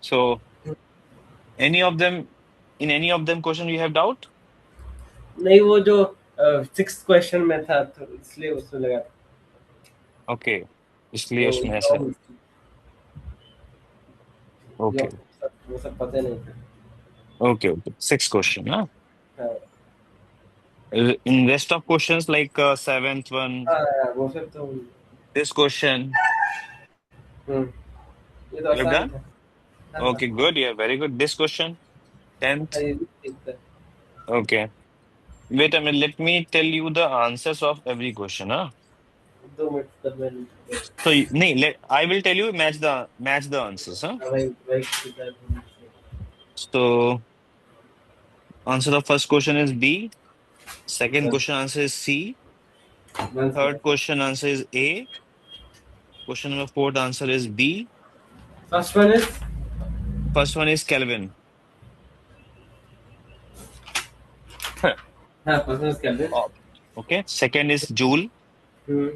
So any of them, in any of them question you have doubt? नहीं, वो जो 6th question में था तो इसलिए उसमें लगा था। Okay, इसलिए वो उसमें ऐसा है। economics, Okay, वो सब पता नहीं था। okay, okay. Sixth question, huh? हाँ In rest of questions like seventh one, हाँ, वो सब तो this question, हम्म, ये तो you have आसान done? था। हाँ हाँ Okay, good. Yeah, very good. This question, हाँ, 10th. ये भी ठीक था। Okay. Wait a minute. Let me tell you the answers of every question, huh? 2 minute तक मैं So, nahi, I will tell you match the answers, huh? हाँ भाई भाई किधर So, answer of first question is B. Second question answer is C. 1 second. Third question answer is A. Question number fourth answer is B. First one is First one is Kelvin. हाँ, first one is Kelvin. Oh, okay. Second is Joule. Hmm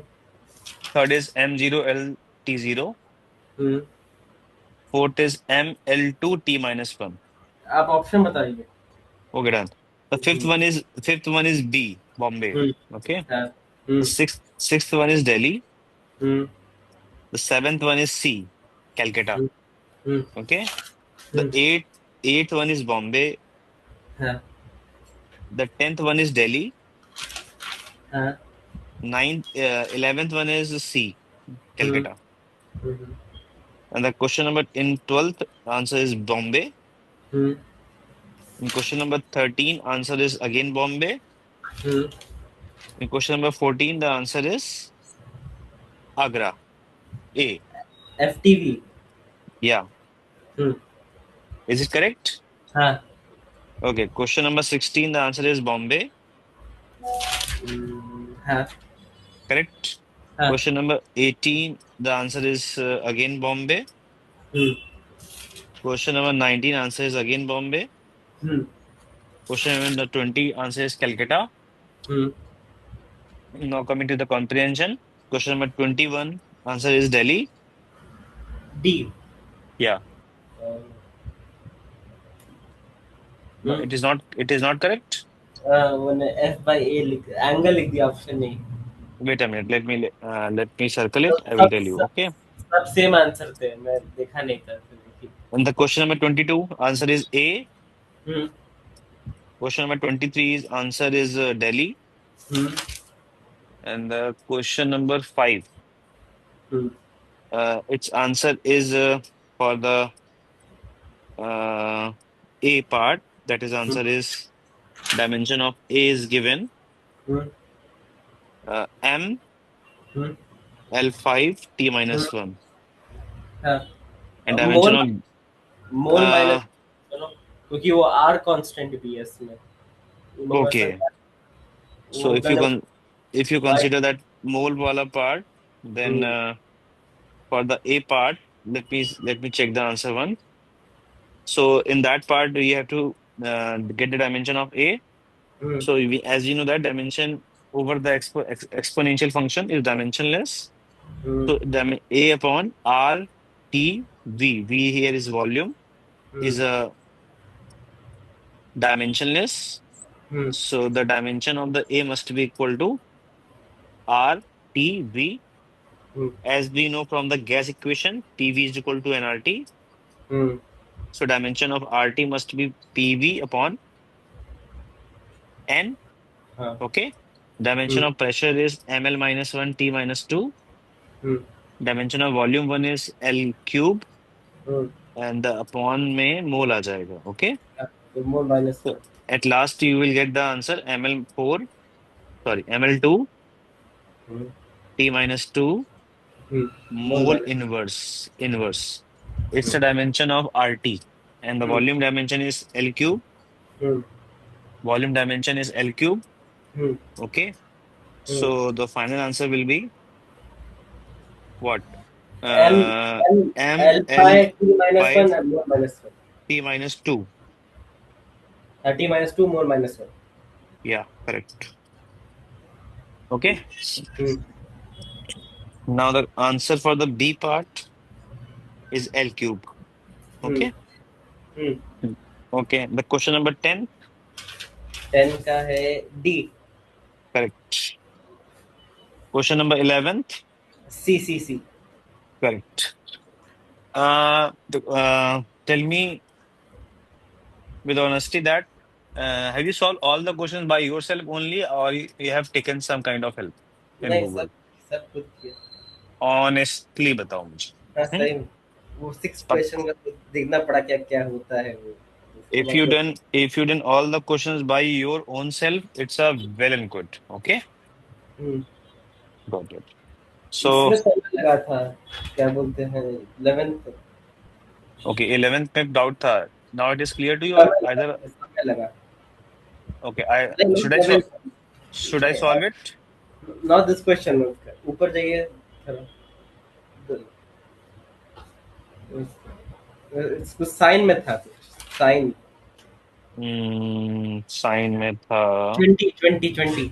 Third is M0LT0. Hmm Fourth is ML2T minus 1. आप option बताइए। Okay, done. The fifth hmm one is B, Bombay. Hmm Okay. हाँ The sixth one is Delhi. Hmm The seventh one is C, Calcutta. Hmm hmm Okay. The hmm, eighth one is Bombay. हाँ The 10th one is Delhi. हाँ 11th one is C, hmm Calcutta. Hmm And the question number in 12th answer is Bombay. Hmm In question number 13 answer is again Bombay. Hmm In question number 14 the answer is Agra. A. FTV। Yeah. Hmm Is it correct? हाँ Okay. Question number 16 the answer is Bombay. हाँ Correct. हाँ Question number 18 the answer is again Bombay. Hmm Question number 19 answer is again Bombay. Hmm Question number 20 answer is Calcutta. Hmm Now coming to the comprehension. Question number 21 answer is Delhi. D। Yeah. No, hmm it is not correct. मैंने F/A लिख angle लिख दिया, option नहीं। Wait a minute. Let me circle तो it. I will सब tell you. सब Okay. सब same answer थे, मैं देखा नहीं था फिर देखी। And the question number 22 answer is A. Hmm Question number 23 is answer is Delhi. Hmm And the question number 5 hmm its answer is for the A part. That is answer is dimension of A is given hmm M hmm L5 T hmm, minus 1 and हाँ dimension mole of mole minus, uh, चलो, क्योंकि वो R constant भी है इसमें, universal okay. वो So मैंने if you why. consider that mole wala part, then hmm for the A part, let me check the answer one. So in that part, you have to get the dimension of A. Hmm So as you know that dimension over the exponential function is dimensionless. Hmm So A upon R T V. V here is volume hmm is a dimensionless. Hmm So the dimension of the A must be equal to R T V. Hmm As we know from the gas equation, PV is equal to nRT. Hmm, So dimension of RT must be PV upon N. हाँ Okay. Dimension hmm of pressure is ml minus 1 T minus 2. Hmm Dimension of volume 1 is L cube. Hmm And the upon में mole आ जाएगा. Okay. हाँ, तो mole minus So one. at last you will get the answer ml2 hmm T minus 2 mole mole minus inverse. It's hmm the dimension of RT. And the hmm volume dimension is L cube. Hmm Volume dimension is L cube. Hmm Okay. Hmm So the final answer will be what? M L L ML5 by T minus one mole minus one. T minus 2. T-2 mole minus one. Yeah, correct. Okay. Hmm Now the answer for the B part is L cube. Hmm Okay. Hmm Okay. The question number 10. 10 का है D. Correct. Question number 11th. C C C. Correct. Tell me with honesty that have you solved all the questions by yourself only, or you have taken some kind of help in नहीं, सब Google? सब खुद किया. Honestly बताओ मुझे. हाँ, हम्म? सही में. वो 6 पक- क्वेश्चन का तो देखना पड़ा क्या क्या होता है वो. उसके If बाद you तो. done if you done all the questions by your own self, it's a well and good. Okay, hmm got it. So इसमें समय लगा था. क्या बोलते हैं 11th. okay, 11th में doubt था. Now it is clear to you, or समय either लगा, समय लगा. okay. I नहीं should I नहीं so 11th. should I solve it? Not this question. ऊपर जाइए थोड़ा. कुछ साइन में था. साइन. Sign में था. 20 20 20.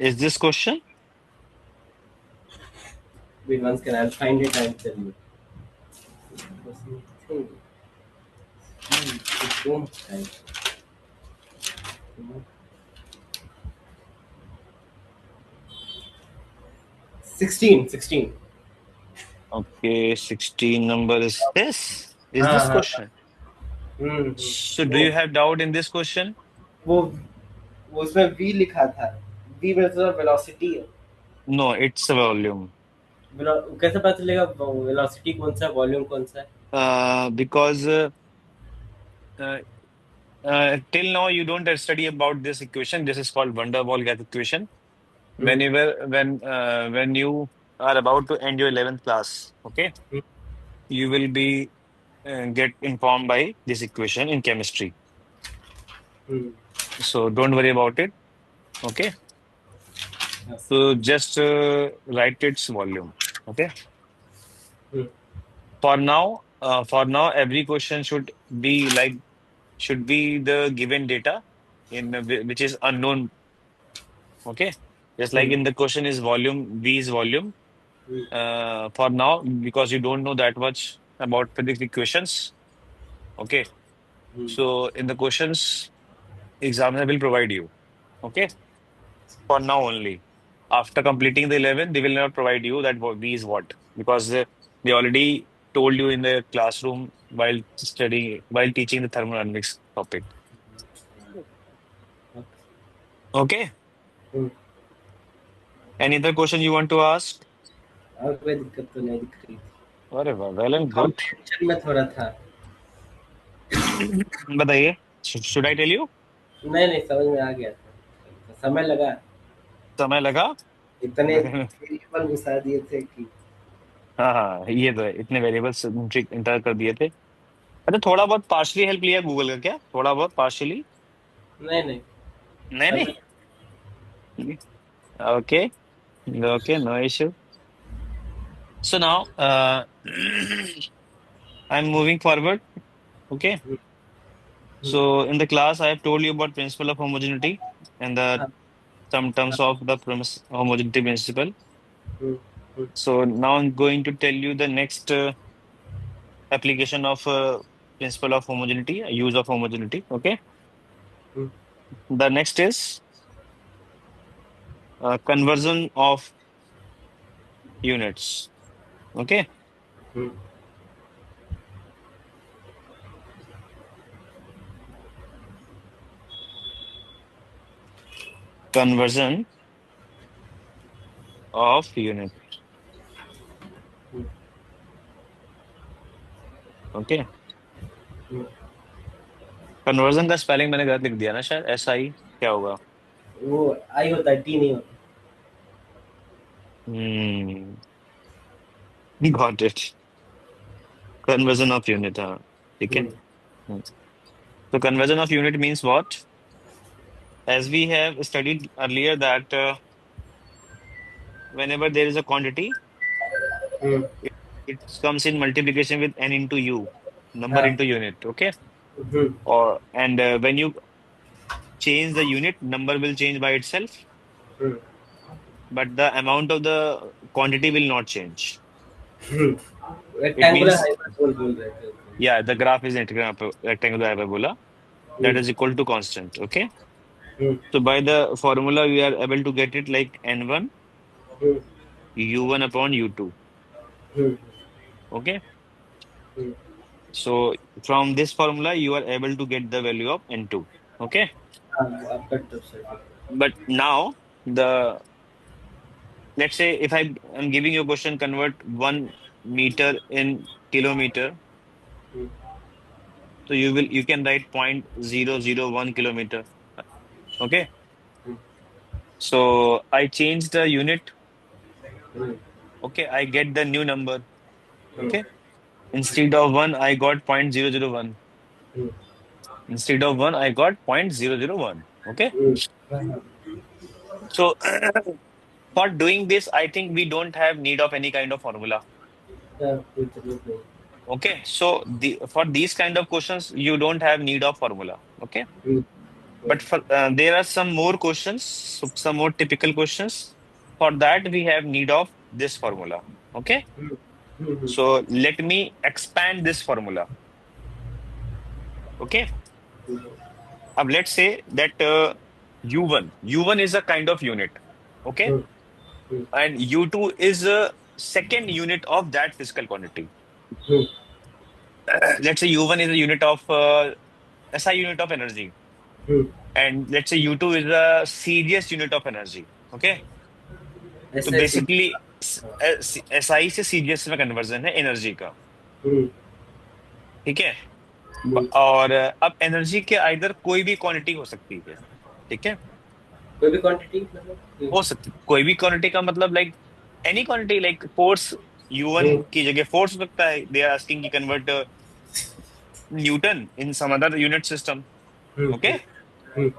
Is this question? Wait, once can I'll find it and tell you. It's so much time. 16. Okay, 16 number is this. Is हाँ this हाँ. question? हम्म. So do वो you have doubt in this question? वो वो उसमें v लिखा था. v मतलब velocity है. No, it's a volume. कैसे पता चलेगा वेलोसिटी कौन सा है, वॉल्यूम कौन सा है? Because uh, till now you don't study about this equation. This is called van der Waals equation. Hmm When you are about to end your 11th class, okay, hmm you will be get informed by this equation in chemistry. Hmm. So don't worry about it. Okay. Yes. So just write its volume. Okay. Hmm For now, every question should be the given data which is unknown. Okay. Just like hmm in the question is volume, V is volume. Hmm For now, because you don't know that much about physics equations. Okay. Hmm So in the questions, examiner will provide you. Okay. For now only. After completing the 11, they will not provide you that V is what, because they already told you in the classroom while teaching the thermodynamics topic. Okay. Hmm. Any other question you want to ask? और कोई दिक्कत तो नहीं दिख रही थी. Very well, well and good. Comprehension में थोड़ा था. बताइए. Should I tell you? नहीं नहीं, समझ में आ गया था. समय लगा. समय लगा. इतने वेरिएबल घुसा दिए थे कि. हाँ हाँ, ये तो है. इतने वेरिएबल्स इंटर कर दिए थे. अच्छा, थोड़ा बहुत पार्शली हेल्प लिया गूगल का क्या? थोड़ा बहुत पार्शली? नहीं नहीं. नहीं सब. नहीं. Okay. Okay, no issue. So now, I'm moving forward. Okay. So in the class, I have told you about principle of homogeneity and the हाँ. some terms of the homogeneity principle. Hmm hmm So now I'm going to tell you the next application of principle of homogeneity, use of homogeneity. Okay. Hmm The next is conversion of units. Okay. Hmm Conversion of unit. Okay. Hmm. Conversion का spelling मैंने गलत लिख दिया ना शायद. ऐसा ही क्या होगा? वो आई होता है, टी नहीं होता. Hmm. Got it. Conversion of unit. हाँ. ठीक है. हम्म Hmm. So conversion of unit means what? As we have studied earlier that whenever there is a quantity, hmm. it comes in multiplication with n into u, number हाँ. into unit. Okay. Hmm Or and when you change the unit, number will change by itself, hmm but the amount of the quantity will not change. It rectangular means hyperbole बोल रहे थे. Yeah, the graph is rectangular hyperbola that Hmm. is equal to constant. Okay. Hmm. So by the formula, we are able to get it like n1 Hmm. u1 upon u2. Hmm. Okay. Hmm. So from this formula, you are able to get the value of n2. Okay. हाँ, आपका तो सही है। But now the let's say if I'm giving you a question, convert 1 meter in kilometer. Hmm. So you can write 0.001 kilometer. Okay. Hmm. So I change the unit. Hmm. Okay. I get the new number. Hmm. Okay. Instead of one, I got 0.001. Hmm. Instead of one, I got 0.001. Okay. Hmm. हाँ, हाँ, So for doing this, I think we don't have need of any kind of formula. हाँ, कोई जरूरत नहीं। Okay. So for these kind of questions, you don't have need of formula. Okay. Hmm. Hmm. But there are some more questions, some more typical questions. For that, we have need of this formula. Okay. Hmm. Hmm. Hmm. So let me expand this formula. Okay. Now let's say that U1 is a kind of unit. Okay. Hmm. Hmm. And U2 is a second unit of that physical quantity. Hmm. Let's say U1 is a unit of SI unit of energy. Hmm. And let's say U2 is a serious unit of energy. Okay. तो ऐसा है सी। Basically हाँ। SI से CGS में conversion है energy का। Hmm. ठीक है। Hmm. और अब एनर्जी के आइदर कोई भी क्वांटिटी हो सकती है। ठीक है। कोई भी क्वांटिटी मतलब। Hmm. हो सकती कोई भी क्वांटिटी का मतलब like any quantity like force U1 Hmm. की जगह फोर्स हो सकता है। दे आर आस्किंग की convert newton in some other unit system. Hmm. Okay. Hmm.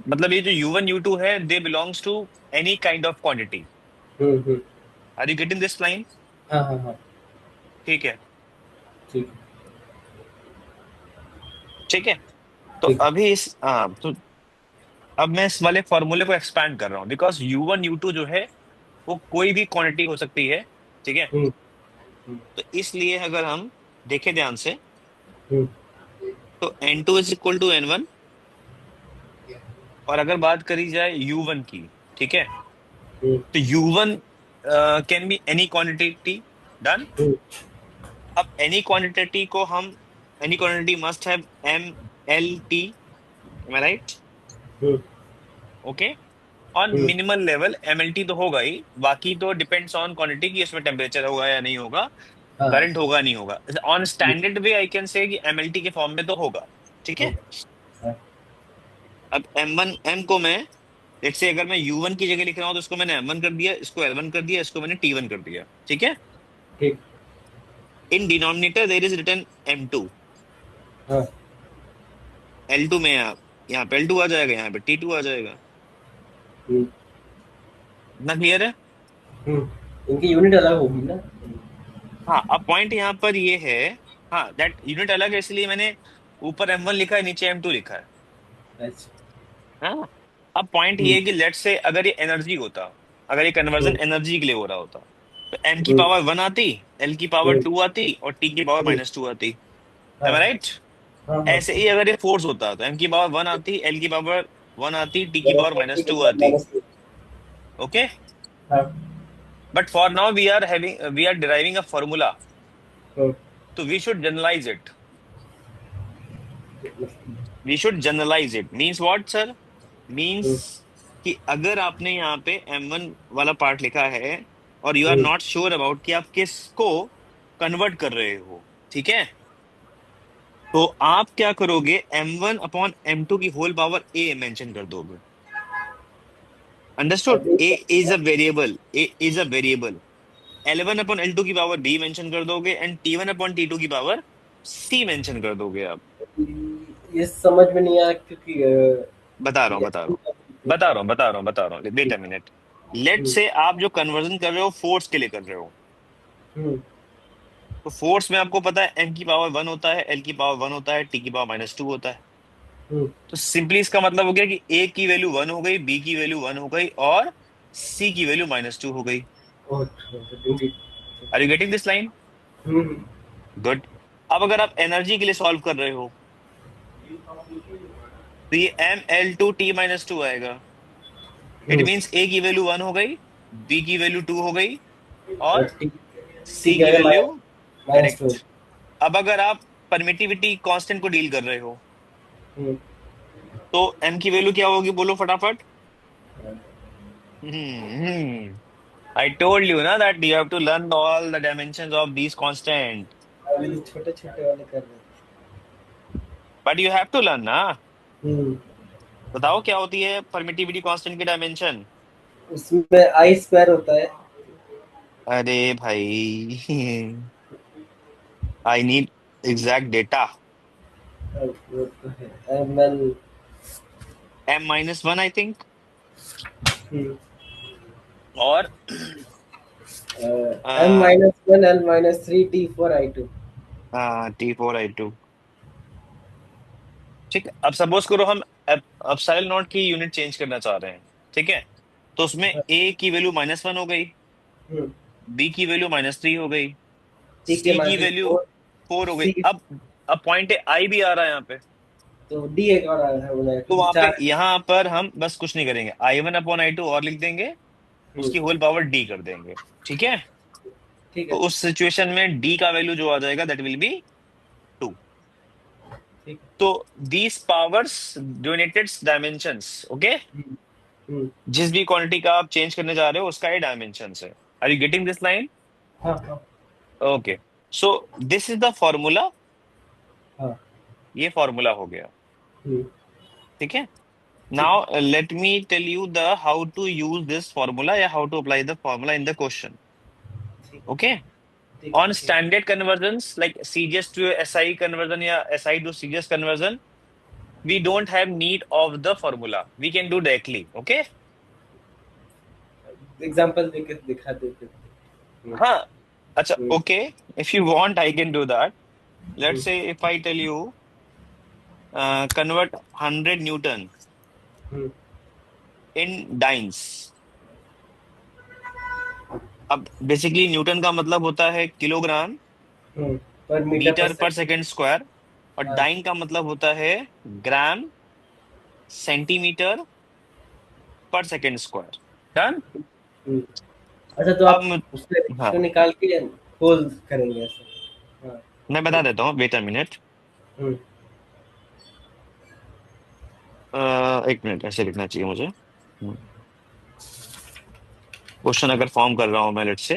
मतलब ये जो U1 U2 है they belongs to any kind of quantity. Hmm. Hmm. Are you getting this line? हाँ, हाँ, हाँ। ठीक है। ठीक ठीक है। तो ठीक। अभी इस तो अब मैं इस वाले फॉर्मूले को एक्सपैंड कर रहा हूँ बिकॉज U1 U2 जो है वो कोई भी क्वांटिटी हो सकती है। ठीक है। Hmm. Hmm. तो इसलिए अगर हम देखें ध्यान से Hmm. तो N2 is equal to N1। और अगर बात करी जाए U1 की। ठीक है। Hmm. तो U1 can be any quantity. Done. Hmm. अब any quantity must have MLT। Am I right? Hmm. Okay. On Hmm. Minimal level MLT तो होगा ही, बाकी तो डिपेंड्स ऑन क्वांटिटी की इसमें टेम्परेचर होगा या नहीं होगा, हाँ। करंट होगा नहीं होगा। On standard way I can say कि MLT के फॉर्म में तो होगा। ठीक है। Hmm. हाँ। अब M1 M को मैं लेट्स से अगर मैं U1 की जगह लिख रहा हूँ तो इसको मैंने M1 कर दिया, इसको L1 कर दिया, इसको मैंने T1 कर दिया। ठीक है। ठीक। In denominator there is written M2। हाँ। L2 में यहाँ पे L2 आ जाएगा, यहाँ पे T2 आ जाएगा। Hmm. इतना क्लियर है? Hmm. इनकी यूनिट अलग होगी ना। हाँ। अब पॉइंट यहाँ पर ये है। हाँ, दैट यूनिट अलग है इसलिए मैंने ऊपर M1 लिखा है, नीचे M2 लिखा है। अच्छा। हाँ। अब पॉइंट ये Hmm. है कि लेट्स से अगर ये एनर्जी होता, अगर ये कन्वर्जन Hmm. एनर्जी के लिए हो रहा होता तो M की Hmm. पावर 1 आती, L की पावर Hmm. 2 आती और T की पावर Hmm. -2 आती। हाँ, है राइट? हाँ, हाँ। ऐसे ही अगर ये फोर्स होता तो M की पावर 1 आती, L की पावर 1 आती, T की पावर -2 -2 आती। ओके। हाँ। But for now we are deriving a formula. Hmm. तो we should generalise it means what sir? Means Hmm. कि अगर आपने यहाँ पे M1 वाला पार्ट लिखा है और you are Hmm. Not sure about कि आप किसको कन्वर्ट कर रहे हो। ठीक है। तो आप क्या करोगे, M1 अपॉन M2 की होल पावर A मेंशन कर दोगे। अंडरस्टूड? अभी A is a variable. L1 upon L2 की पावर B मेंशन कर दोगे एंड T1 अपॉन T2 की पावर C मेंशन कर दोगे आप। ये समझ में नहीं आया क्योंकि बता रहा हूँ ये। बता रहा हूँ बता रहा हूँ वेट अ मिनट। लेट हम्म। से आप जो कन्वर्जन कर रहे हो फोर्स के लिए कर रहे हो। हम्म। तो फोर्स में आपको पता है M की पावर 1 होता है, L की पावर 1 होता है, T की पावर -2 होता है। हम्म। तो सिंपली इसका मतलब हो गया कि A की वैल्यू 1 हो गई, B की वैल्यू 1 हो गई और C की वैल्यू -2 हो गई। अच्छा, अच्छा, English. Are you getting this line? Hmm. Good. अब अगर आप एनर्जी के लिए सॉल्व कर रहे हो तो ये mL2T-2 आएगा। इट हम्म, मीन्स ए की वैल्यू 1 हो गई, बी की वैल्यू 2 हो गई, और और टी टी सी की की वजह वैल्यू, -2। करेक्ट। अब अगर आप परमिटिविटी कांस्टेंट को डील कर रहे हो हम्म, तो m की वैल्यू क्या होगी, बोलो फटाफट। हम्म आई टोल्ड यू ना that you have to learn all the dimensions of these constant, अभी तो छोटे छोटे वाले कर रहे but you have to learn ना। हैं। बताओ क्या होती है परमिटिविटी कांस्टेंट की डायमेंशन। उसमें आई स्क्वायर होता है। अरे भाई आई नीड एग्जैक्ट डेटा। वो तो है ML। m-1 आई थिंक, और M-1 L-3 T4I2। T4I2। ठीक है, अब सपोज करो हम एप्सिलॉन नॉट की यूनिट चेंज करना चाह रहे हैं, ठीक है। तो उसमें ए की वैल्यू -1 हो गई, बी की वैल्यू -3 हो गई, टी के सी की वैल्यू -4। 4 हो गई। सी अब पॉइंट ए आई भी आ रहा है यहाँ पे। तो डी एक और हो जाएगा तो क्योंकि वहां पे, चार। यहाँ पर हम बस कुछ नहीं करेंगे, I1/I2 और लिख देंगे, हम्म, उसकी होल पावर डी कर देंगे, ठीक है। ठीक तो है। उस सिचुएशन में डी का वैल्यू जो आ जाएगा दैट विल बी 2। ठीक तो these powers donated dimensions, okay. है। हम्म, जिस भी क्वांटिटी का आप चेंज करने जा रहे हो उसका ये डायमेंशन है। Are you getting this line? हाँ हाँ okay, so this is the formula. हाँ। ये फॉर्मूला हो गया, हम्म, ठीक है। ठीक है। Now let me tell you the how to use this formula या how to apply the formula in the question, ठीक ओके। ठीक On ठीक। standard conversions like CGS to SI conversion या SI to CGS conversion, we don't have need of the formula. We can do directly. Okay? Example देके दिखा देते। हम्म, हाँ, अच्छा, हम्म, okay. If you want, I can do that. Hmm, Let's say if I tell you convert 100 Newton hmm, in dynes. अब basically Newton का मतलब होता है किलोग्राम पर मीटर पर मीटर पर सेकंड। सेकंड स्क्वायर, और हाँ। डाइन का मतलब होता है ग्राम सेंटीमीटर पर सेकंड स्क्वायर। डन। हम्म, अच्छा तो अब आप उससे हाँ, इसको निकाल के होल करेंगे ऐसे। हाँ। मैं बता ठीक। देता हूँ, wait a minute. Hmm, 1 minute, ऐसे लिखना चाहिए मुझे। क्वेश्चन अगर फॉर्म कर रहा हूँ मैं, लेट से,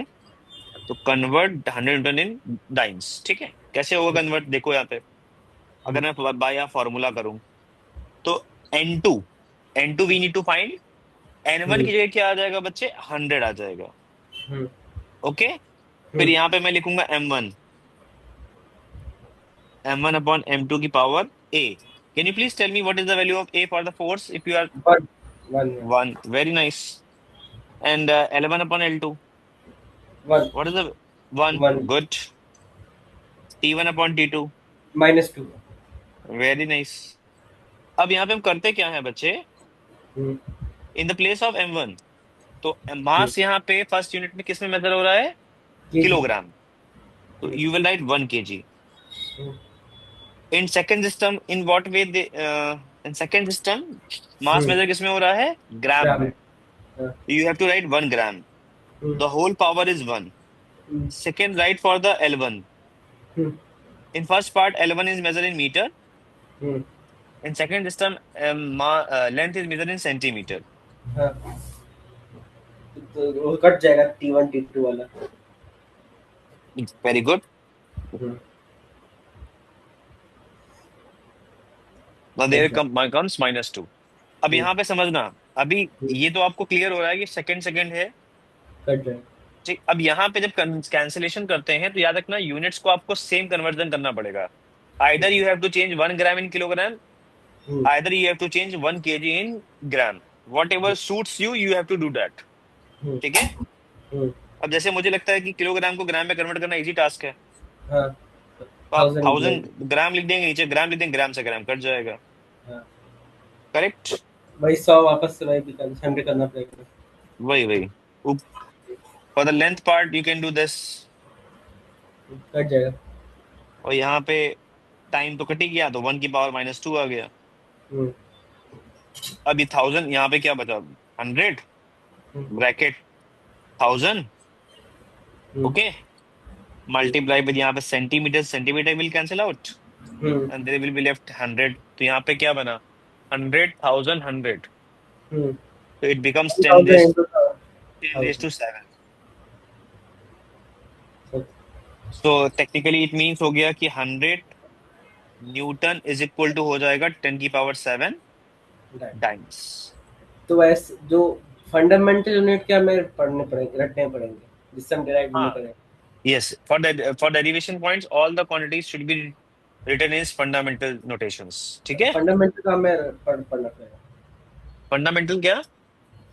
तो कन्वर्ट 100 न्यूटन इन डाइन्स, ठीक है। कैसे होगा कन्वर्ट, देखो यहाँ पे। हम्म, अगर मैं बाय फॉर्मूला करूँ तो N2, N2 we need to find. N1 hmm, की जगह क्या आ जाएगा बच्चे, 100 आ जाएगा, हम्म, ओके। फिर हम्म, यहाँ पे मैं लिखूंगा M1, M1/M2 की power A। Can you please tell me what is the value of A for the force if you are one one 1? Very nice. And L1/L2, one what is the 1? One good. T1/T2, -2। Very nice. अब यहाँ पे हम करते क्या है बच्चे, hmm, in the place of M1, तो हम्म, मास यहाँ पे फर्स्ट यूनिट में किस में मेजर हो रहा है, केजी। किलोग्राम। तो hmm, you will write 1 kg। Hmm, in second system, in what way they, in second system mass hmm, measure किस में हो रहा है, ग्राम ग्राम। में। हाँ। You have to write 1 gram, hmm, the whole power is 1। Hmm, second, right for the L1। Hmm, in first part L1 is measure in meter, hmm, in second system length is measure in centimeter. हाँ। तो वो cut जाएगा T1 T2 वाला। Very good. Hmm, now cut their जाएगा। Comes -2। अब हम्म, यहाँ पे समझना, अभी हम्म, ये तो आपको क्लियर हो रहा है कि सेकंड सेकंड है, कट जाएगा। ठीक। अब यहाँ पे जब कैंसिलेशन करते हैं तो याद रखना यूनिट्स को आपको सेम कन्वर्जन करना पड़ेगा। आइदर ठीक यू है। Have to change 1 gram in kilogram, hmm, either you have to change 1 kg in gram. What ever suits you, you have to do that, hmm, ठीक है। हम्म, अब जैसे मुझे लगता है कि किलोग्राम को ग्राम में कन्वर्ट करना इजी टास्क है, हाँ। तो आप 1000 ग्रेड। 1000 ग्राम लिख देंगे, नीचे ग्राम लिख देंगे, ग्राम से ग्राम कट जाएगा, हाँ। करेक्ट। वही 100 वापस से वही भी 100 करना पड़ेगा। वही वही। For the length part you can do this, cut जाएगा। और यहाँ पे टाइम तो कट ही गया, तो 1 की पावर -2 आ गया। हम्म अब ये 1000, यहाँ पे क्या बचा? 100 hmm bracket 1000। Hmm okay, multiply with यहाँ पे centimeter, centimeter will cancel out hmm and there will be left 100। तो यहाँ पे क्या बना? 100,000 100, हम्म तो it becomes 1000 into 10 raise 1000. To 7। So so technically it means हो गया कि 100 न्यूटन इज इक्वल टू हो जाएगा 10 की पावर 7 that. टाइम्स। तो ऐसे जो फंडामेंटल यूनिट क्या हमें पढ़ने पड़ेंगे, रटने पड़ेंगे, जिससे हम डिराइव नहीं हाँ, करें. yes, for derivation points all the quantities should be written as fundamental notations, ठीक है? फंडामेंटल का हमें पढ़ना पड़ेगा. फंडामेंटल क्या?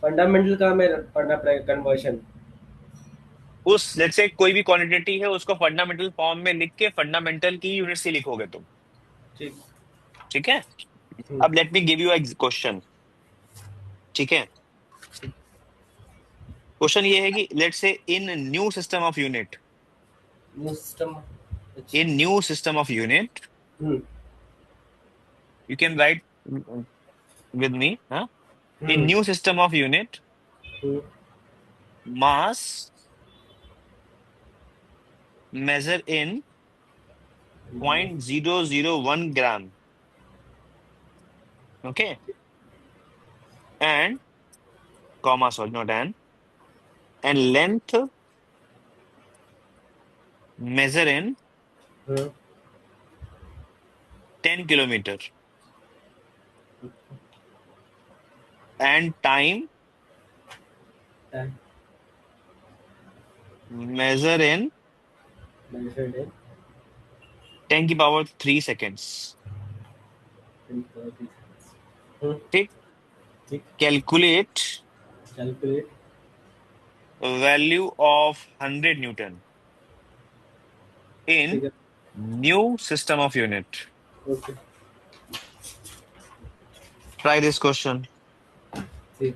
फंडामेंटल का हमें पढ़ना पड़ेगा कन्वर्शन. उस लेट्स से कोई भी क्वांटिटी है उसको फंडामेंटल फॉर्म में लिख के फंडामेंटल की यूनिट से लिखोगे तुम, ठीक. ठीक है? हम्म, अब let me give you a question, ठीक है? क्वेश्चन ये है कि let's say in new system of unit, new system. अच्छा. In new system of unit hmm you can write with me, हाँ? In hmm new system of unit hmm mass measure in 0.001 gram, okay, and comma, sorry, not and length measure in hmm 10 kilometer and time time measure in measured in 10 की power 3 seconds, 30 seconds. हम्म. ठीक? ठीक. Calculate calculate. value of 100 Newton in ठीक है. new system of unit. ओके. Try this question. ठीक.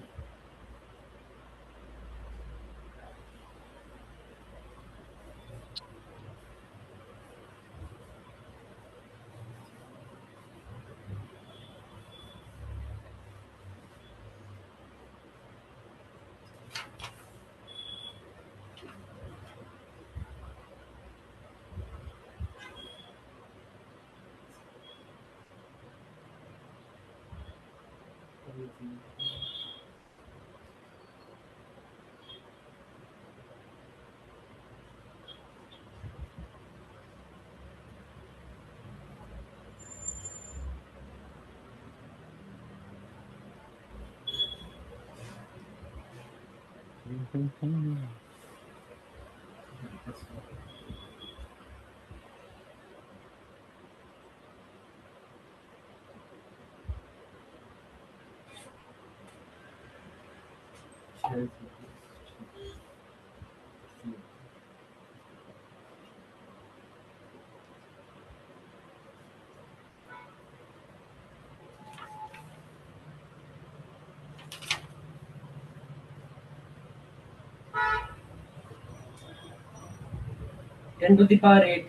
Ten to the power 8.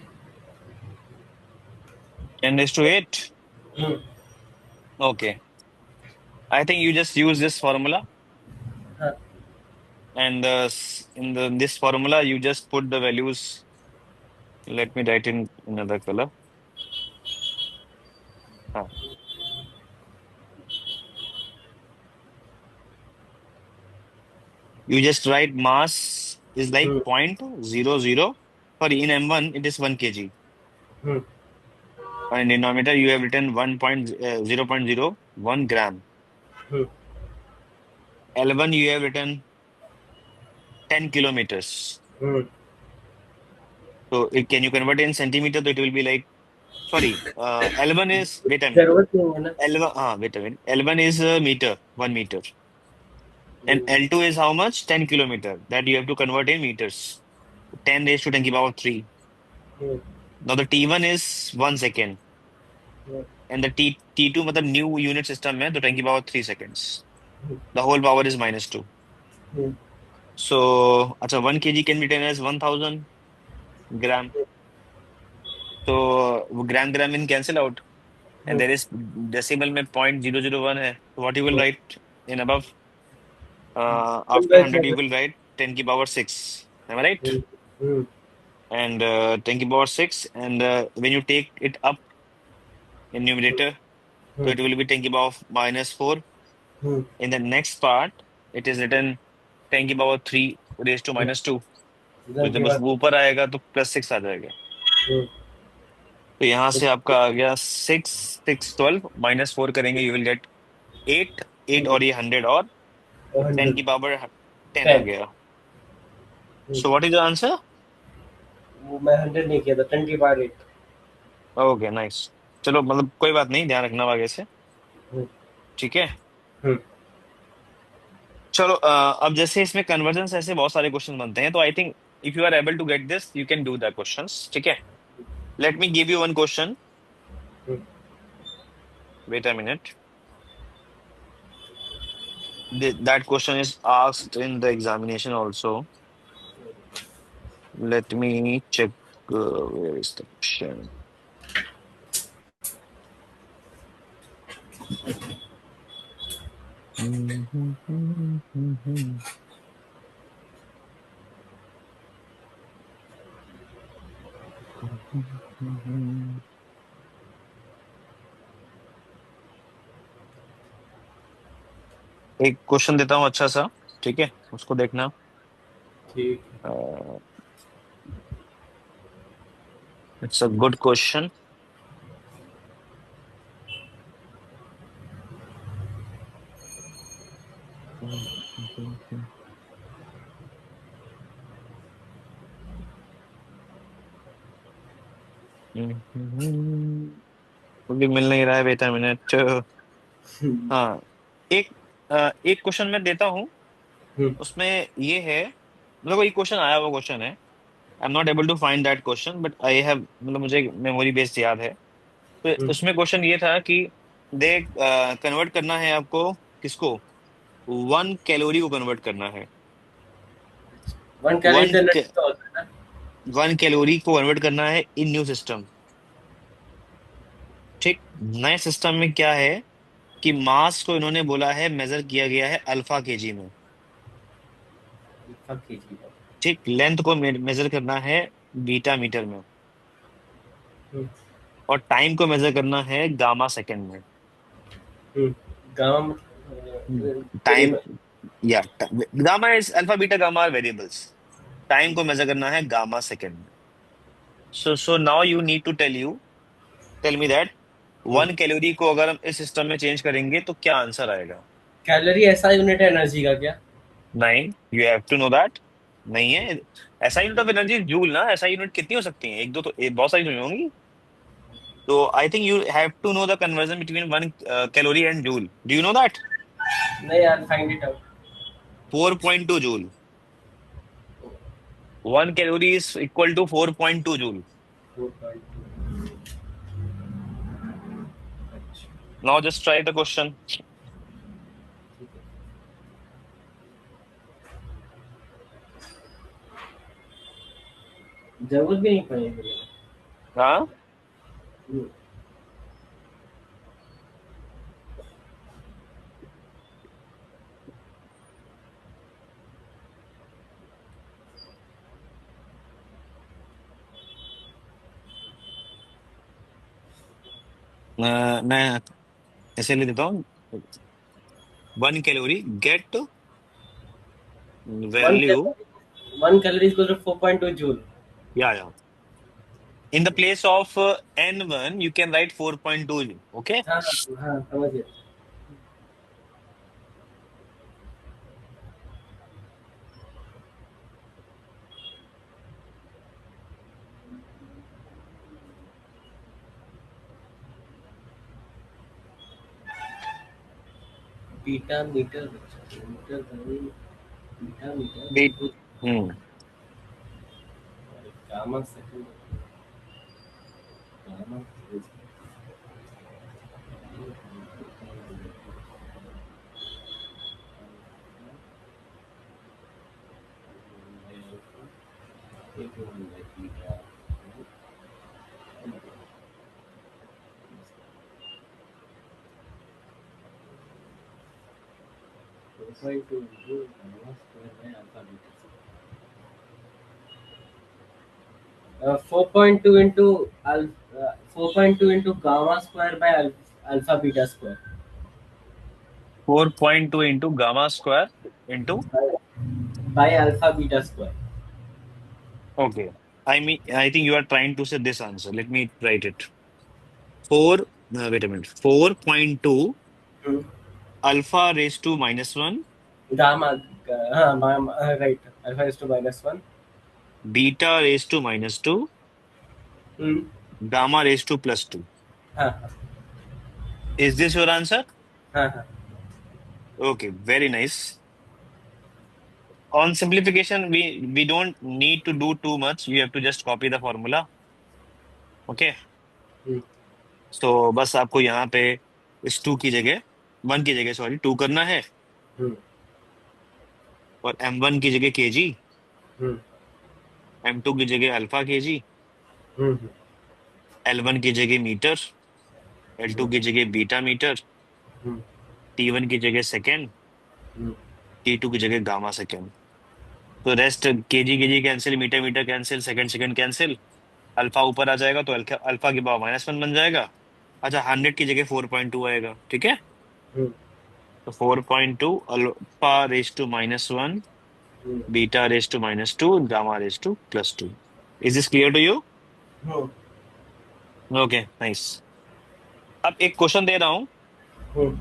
10 raised to 8. Hmm. Okay. I think you just use this formula, हाँ. and in this formula you just put the values. Let me write in another color. हाँ. You just write mass is like hmm 0.00. Sorry, in M1 it is 1 kg. Hmm And in denominator you have written 0.01 gram. Hmm L1 you have written 10 kilometers. Hmm. So can you convert it in centimeter? So it will be like, sorry, L1 is, wait a minute. जरूरत नहीं है ना. L1, wait a minute. L1 is a meter, 1 meter. And hmm L2 is how much? 10 kilometer. That you have to convert in meters. 10 raised to 10 की power 3. Hmm Now the T1 is 1 second. And the T2 मतलब new unit system है, तो 10 की power 3 seconds. The whole power is -2. Hmm So, अच्छा, 1 kg can be taken as 1000 gram. तो वो gram gram in cancel out, and hmm, there is decimal में 0.001 है, तो what you will hmm, write in above, one after by 100 you seven. will write 10 की power 6, am I right? Hmm, hmm, And 10 की power 6, and when you take it up in numerator, so hmm, it will be 10 की power -4. Hmm, In the next part, it is written 10 की power 3 raised to हम्म, -2. तो धन की जब बस बात। वो ऊपर आएगा तो +6 आ जाएगा। हम्म, तो यहाँ से आपका आ गया 6, 6, 12 -4 करेंगे, यू विल गेट 8, 8 और ये 100 और 10 100। की पावर 10 आ 10। गया। So what is the answer? वो मैं 100 नहीं किया था, 20/8। Okay nice. चलो मतलब कोई बात नहीं, ध्यान रखना आगे से। हम्म, ठीक है। हम्म, चलो अब जैसे इसमें कन्वर्जन ऐसे बहुत सारे क्वेश्चन बनते हैं, तो I think if you are able to get this you can do the questions. ठीक है, let me give you one question. Hmm. Wait a minute, that question is asked in the examination also. Let me check, where is the question. एक question देता हूँ अच्छा सा, ठीक है, उसको देखना। ठीक। It's a good question. मुझे मिल नहीं रहा है, वेट अ मिनट। हम्म, हाँ, एक एक क्वेश्चन मैं देता हूँ, हम्म, उसमें ये है, मतलब ये क्वेश्चन आया हुआ क्वेश्चन है। I am not able to find that question, but I have, मतलब मुझे मेमोरी बेस्ड याद है। तो हम्म। उसमें क्वेश्चन ये था कि दे कन्वर्ट करना है आपको, किसको, 1 कैलोरी को कन्वर्ट करना है। 1 कैलोरी वन तो एनर्जी का होता है ना। 1 कैलोरी को कन्वर्ट करना है इन न्यू सिस्टम। ठीक, नए सिस्टम में क्या है कि मास को इन्होंने बोला है, मेजर किया गया है अल्फा केजी में। फक कीजिए। ठीक, लेंथ को मेजर करना है बीटा मीटर में, हम्म, और टाइम को मेजर करना है गामा सेकंड में। हम्म। Gamma time, variable. या gamma is, alpha beta gamma are variables. Time को मेजर करना है गामा सेकंड में। So now you need to tell me that 1 calorie को अगर हम इस सिस्टम में चेंज करेंगे तो क्या आंसर आएगा। कैलोरी ऐसा यूनिट है एनर्जी का क्या? नहीं, you have to know that. नहीं है ऐसा यूनिट ऑफ एनर्जी, जूल ना, ऐसा यूनिट कितनी हो सकती है, एक दो तो बहुत सारी तो होंगी। तो I think you have to know the conversion between 1 calorie and joule, do you know that? नहीं यार, find it out. 4.2 joule. 1 calorie is equal to 4.2 joule. 4.2। अच्छा, now just try the question. ठीक है। जरूरत भी नहीं पड़ेगी। हाँ, हम्म, मैं ऐसे ले देता हूँ, 1 calorie get one value, calorie 1 calorie equal to 4.2 joule. या in the place of n1 you can write 4.2, okay. हाँ, हाँ, समझ गया। Beta meter, meter beta Wait. Meter, hmm gamma second, gamma 4.2 into gamma square by alpha beta square. 4.2 into 4.2 into gamma square by alpha beta square 4.2 into gamma square into, by alpha beta square. okay. I mean, I think you are trying to say this answer. Let me write it. 4, wait a minute. 4.2 Hmm. alpha raised to minus 1, Gamma, right. Alpha is to minus 1. beta raised to minus 2, Hmm. gamma raised to plus 2. हाँ Is this your answer? हाँ हाँ Okay, very nice. On simplification, we don't need to do too much. You have to just copy the formula. Okay. Hmm, So बस आपको यहाँ पे इस 2 की जगह 1 की जगह सॉरी 2 करना है, हम्म, और m1 की जगह kg, हम्म, m2 की जगह अल्फा kg, हम्म, l1 की जगह मीटर, l2 हम्म, की जगह बीटा मीटर, हम्म, t1 की जगह सेकेंड, हम्म, t2 की जगह गामा सेकेंड। तो rest KG KG cancel, metre metre cancel, second second cancel, alpha ऊपर आ जाएगा तो अल्फा अल्फा की पावर -1 बन जाएगा। अच्छा, 100 की जगह 4.2 आएगा, ठीक है। हम्म, तो 4.2 alpha raise to -1, hmm, beta raise to -2, gamma raise to +2। Is this clear to you? Hmm, okay, nice. अब एक क्वेश्चन दे रहा हूँ। हम्म।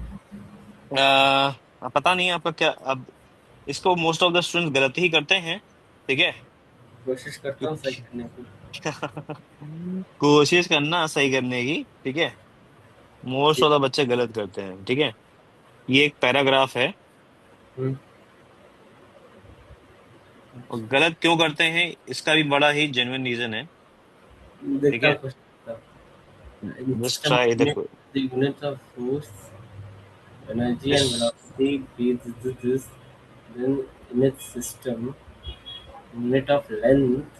पता नहीं आपका क्या, अब इसको मोस्ट ऑफ द स्टूडेंट्स गलत ही करते हैं, ठीक है। कोशिश करता हूँ सही क्योंकि करने की। कोशिश करना सही करने की, ठीक है। मोस्ट ठीक। ऑफ द बच्चे गलत करते हैं, ठीक है। ये एक पैराग्राफ है, हम्म, और गलत क्यों करते हैं इसका भी बड़ा ही जेन्युइन रीजन है, ठीक देखता हूँ है। कोशिश करता हूँ। In just system try unit, देखो। the unit of force, energy इस and velocity is this. Then in its system, unit of length.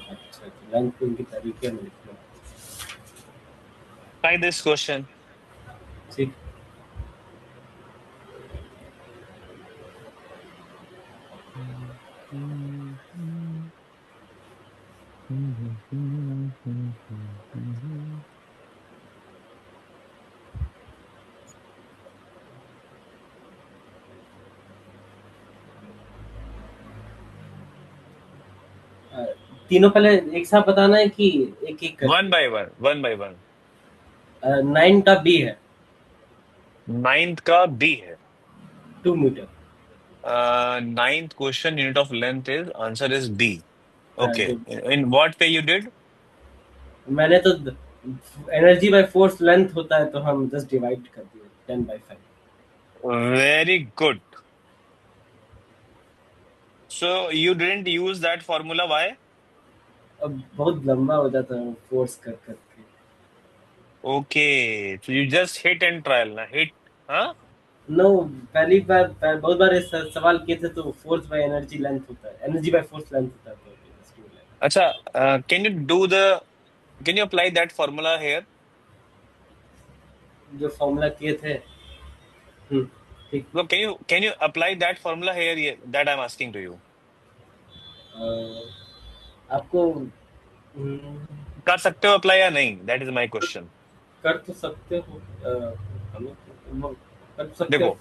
अच्छा, लेंथ को इनके तरीके में लिखना। Try this question. ठीक। अ, तीनों पहले एक साथ बताना है कि एक एक वन करके। By one, one by one. 9 का बी है। नाइन्थ का बी है। 2 metre. Ninth question, unit of length is, answer is B. हाँ, ओके, तो in what way you did? मैंने तो एनर्जी बाय फोर्स लेंथ होता है तो हम जस्ट डिवाइड कर दिए 10/5। Very good. So you didn't use that formula, why? अब बहुत लंबा हो जाता है फोर्स कर करके। Okay, so you just hit and trial ना, हिट, हाँ। नो, पहली बार बहुत बार इस सवाल किए थे तो फोर्स बाय एनर्जी लेंथ होता है, एनर्जी बाय फोर्स लेंथ होता है तो just do like अच्छा, can you do the, can you apply that formula here? that। जो फॉर्मूला किए थे। ठीक। No, can you apply that formula here, that I am asking to you. अ, आपको कर सकते हो अप्लाई या नहीं, दैट इज माय क्वेश्चन। कर तो सकते हो। हमें कर तो सकते देखो, हो।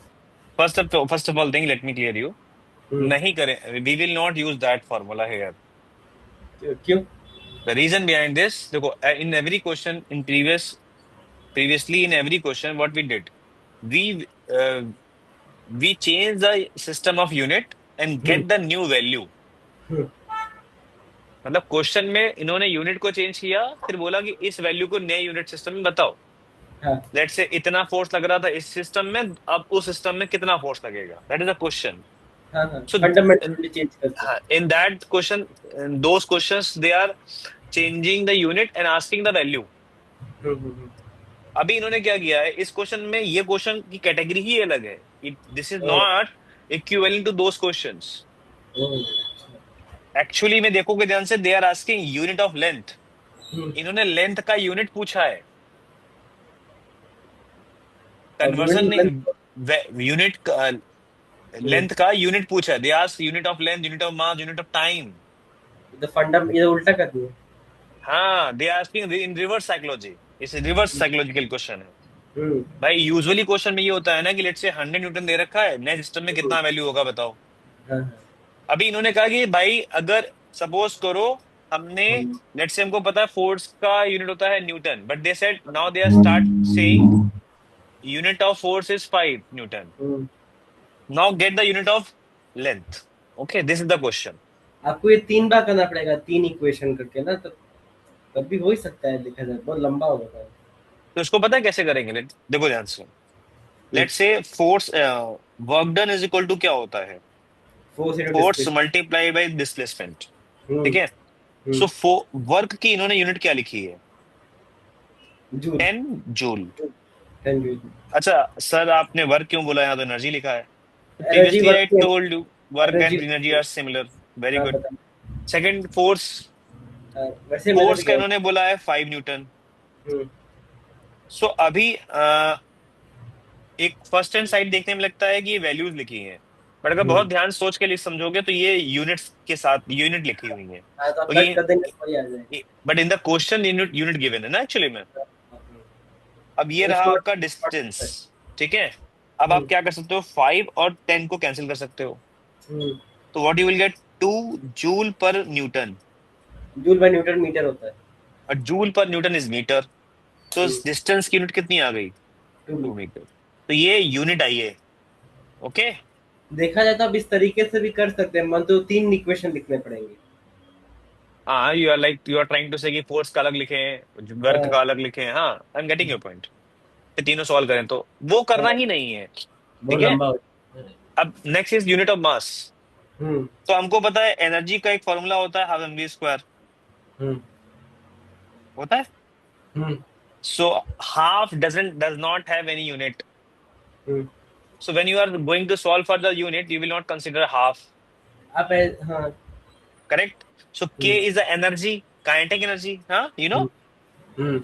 First of all thing, let me clear you. हम्म, नहीं करें, we will not use that formula here. क्यों? द रीजन बिहाइंड दिस, देखो, in every question, in previously in every question what we did, we uh, we change the system of unit and hmm, get the new value। हम्म, मतलब question में इन्होंने unit को change किया, फिर बोला कि इस वैल्यू को नए यूनिट सिस्टम में बताओ। हाँ लेट से इतना फोर्स लग रहा था इस सिस्टम में, अब उस सिस्टम में कितना फोर्स लगेगा, दैट इज अ क्वेश्चन। हाँ हाँ, सो फंडामेंटली चेंज करते। In that question, those questions they are changing the unit and asking the value. हम्म। अभी इन्होंने क्या किया है इस क्वेश्चन में, ये क्वेश्चन की कैटेगरी ही अलग है। This is oh, not equivalent to those questions. Oh, अच्छा। एक्चुअली में देखोगे ध्यान से, they are asking unit of length. हम्म, इन्होंने लेंथ का यूनिट पूछा है, और कन्वर्जन यूनिट लेंथ। नहीं। यूनिट, लेंथ का यूनिट पूछा है, they ask unit of length, unit of mass, unit of time. तो फंडा ये उल्टा कर दिए। हाँ, they asking in reverse psychology, इस रिवर्स साइकोलॉजिकल क्वेश्चन है। हम्म। भाई यूजुअली क्वेश्चन में ये होता है ना कि लेट्स से 100 न्यूटन दे रखा है, नए सिस्टम में हम्म, कितना वैल्यू होगा बताओ। हाँ हाँ। अभी इन्होंने कहा कि भाई अगर सपोज करो हमने, हम्म, लेट्स से हमको पता है फोर्स का यूनिट होता है newton, but they said now they are start saying unit of force is 5 newton. Hmm. Now get the unit of length. Okay, this is the question. आपको ये 3 बार करना पड़ेगा, 3 इक्वेशन करके ना, तब भी हो ही सकता है, देखा जाए बहुत लंबा हो जाता है। तो इसको पता है कैसे करेंगे, देखो ध्यान से। हम्म, let's say force work done is equal to क्या होता है, force into force displacement. Multiply by displacement. हम्म। ठीक है। हम्म। सो वर्क की इन्होंने यूनिट क्या लिखी है, जूल। 10 जूल। 10 जूल। अच्छा सर, आपने वर्क क्यों बोला, यहाँ तो एनर्जी लिखा है। एनर्जी प्रीवियसली वर्क आई की। Told you work energy and energy are similar. Very हाँ गुड। बता। सेकंड, फोर्स, वैसे मैंने फोर्स भी का किया। इन्होंने बोला है 5 न्यूटन। हम्म। सो अभी एक फर्स्ट हैंड साइड देखने में लगता है कि ये वैल्यूज लिखी हैं, बट अगर बहुत हम्म। ध्यान सोच के लिए समझोगे तो ये यूनिट्स के साथ यूनिट लिखी हुई है। हाँ, तो आप तो कट कर देंगे तो वही आ जाएगा। But in the question unit unit given है ना एक्चुअली में। हम्म, अब ये तो रहा उसको आपका डिस्टेंस। ठीक है। अब आप हम्म। क्या कर सकते हो, 5 और 10 को कैंसिल कर सकते हो। हम्म। तो what you will get, 2 joule पर newton. Joule by newton metre होता है। और जूल पर न्यूटन इज मीटर। तो हम्म। इस डिस्टेंस की यूनिट कितनी आ गई, 2 टू मीटर। मीटर। तो ये यूनिट आई है। ओके। देखा जाए तो आप इस तरीके से भी कर सकते हैं, मन तो 3 इक्वेशन लिखने पड़ेंगे। हाँ, यू आर ट्राइंग टू से कि फोर्स का अलग लिखे, वर्क हाँ, का अलग लिखे। हाँ, I am getting your point. तीनों सॉल्व करें तो वो करना हाँ, ही नहीं है। बहुत ठीक है। लंबा हो जाता है। अब next is unit of mass. हुँ, तो हमको पता है एनर्जी का एक फॉर्मूला होता है, हाफ एम वी स्क्वायर हुँ, होता है। हुँ, so half does not have any unit. हुँ। So when you are going to solve for the unit you will not consider half. आप ऐ हाँ, correct. So K hmm, is the energy, kinetic energy. हाँ, you know hmm, hmm.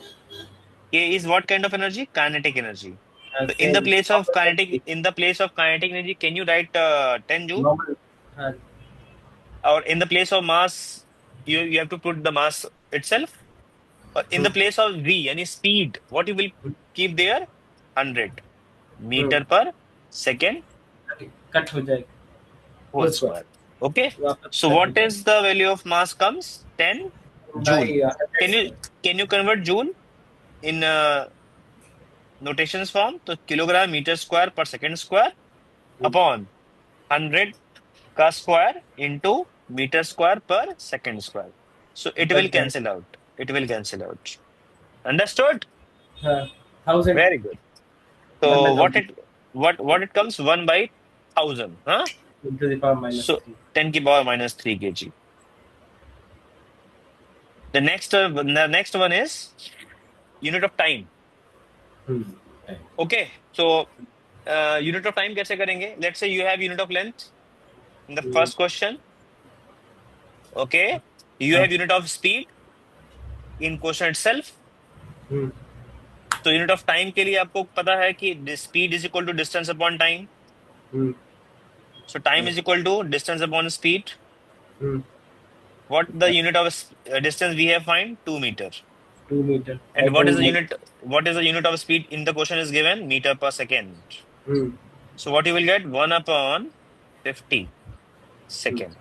K is what kind of energy? Kinetic energy. So in the same place of normal kinetic, in the place of kinetic energy, can you write 10 joule? Normal हाँ, Or in the place of mass, you have to put the mass itself. Or in hmm, the place of v, any speed, what you will hmm, keep there? 100 hmm. meter per second cut हो जाएगा, whole whole square square. Okay. वापस So cut हो what जाएगा। is the value of mass comes? 10 joule. By 100 Can you square. can you convert joule in notations form? तो kilogram metre square पर second square हुँ, upon 100 का square into metre square पर second square. So it will बच जाएगा। cancel out. It will cancel out. Understood? हाँ, 1000 Very good. 1 So by what 1000 it what it comes 1/1000. Huh? into the power So -3। 10 की power -3 kg. The next one is unit of time. Hmm, Okay. So unit of time कैसे करेंगे? Let's say you have unit of length in the hmm, first question. Okay. You हाँ, have unit of speed in question itself. हुँ, तो unit of time के लिए आपको पता है कि speed is equal to distance upon time. Hmm, so time हाँ, is equal to distance upon speed. Hmm, what the unit of distance we have find, 2 meter. 2 meter and और 10 joule. What is the unit of speed in the question is given, meter per second. Hmm, so what you will get, 1/50 hmm, second.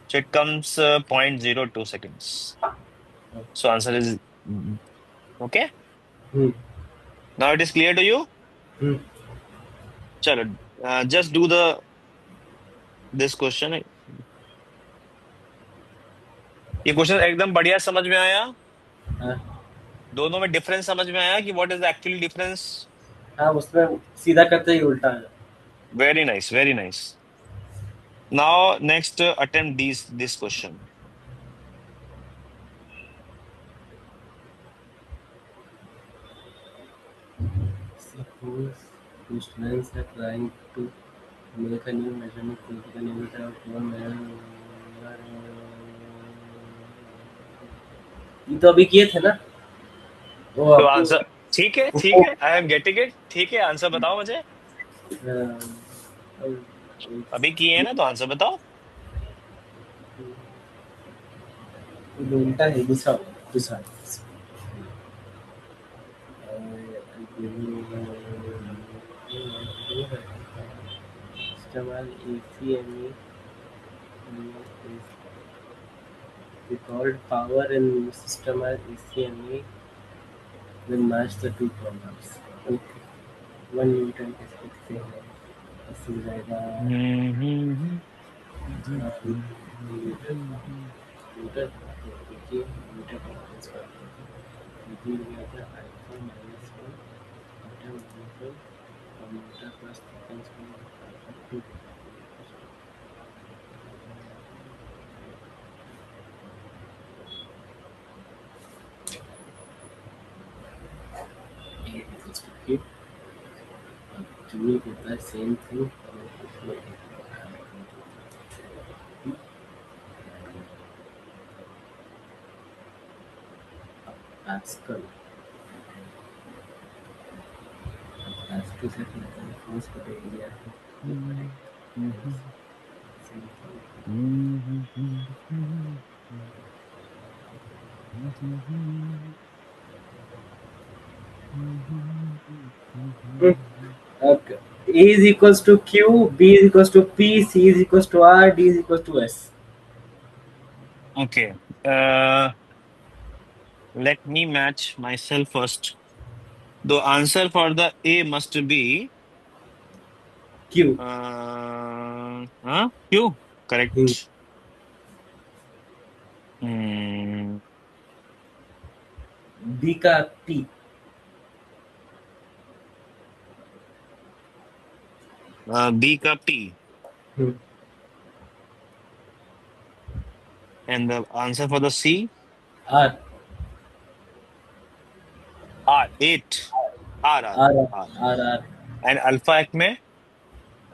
So it comes 0.02 seconds. So answer is okay. Hmm, Now it is clear to you. हुँ। चलो, just do this question. ये question एकदम बढ़िया समझ में आया. हाँ, दोनों में डिफरेंस समझ में आया कि what is the actual difference. हाँ, उसमें सीधा करते ही उल्टा आ जाता है। Very nice, very nice. Now next attempt this question. Suppose two students are trying to make a new measurement with the limit of one ये तो अभी किए थे ना, वो तो आपको आंसर, ठीक है, वो आई एम गेटिंग इट. ठीक है, आंसर बताओ मुझे. अभी किए हैं ना, तो आंसर बताओ। उल्टा है, दूसरा दूसरा इस्तेमाल ACME is recalled power in system as ACME will match the two programs. Okay. 1 Newton is fixing है, ऐसे हो जाएगा मीटर मीटर देखिए मीटर का डिफरेंस करते हैं मीटर में आता है alpha minus one beta minus one और मीटर प्लस डिफरेंस का टू। ये इक्वल्स टू के जूल होता है सेम थिंग और पास्कल पास्कल से फोर्स का एरिया है same thing. Okay. A is equals to Q, B is equals to P, C is equals to R, D is equals to S. Okay, let me match myself first. The answer for the A must be Q. Q. Hmm. Correct. Hmm. B का P. B का P. Hmm. And the answer for the C, R. R. 8. R. R. R. R. R. And alpha acme?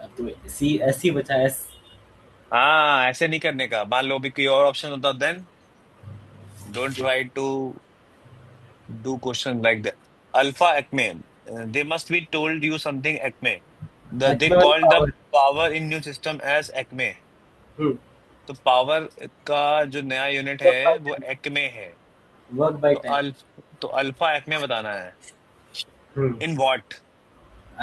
अब तो C S ही बचा S. हाँ, ऐसे नहीं करने का। मान लो भी कोई और ऑप्शन होता, then don't try to do question like that. Alpha acme. They must be told you something acme. They Acme वाली call the power. power in new system as acme. Hmm. तो पावर का जो नया unit Work by है वो time. Acme है। Work by तो time. Alpha Acme बताना है। Hmm. In what?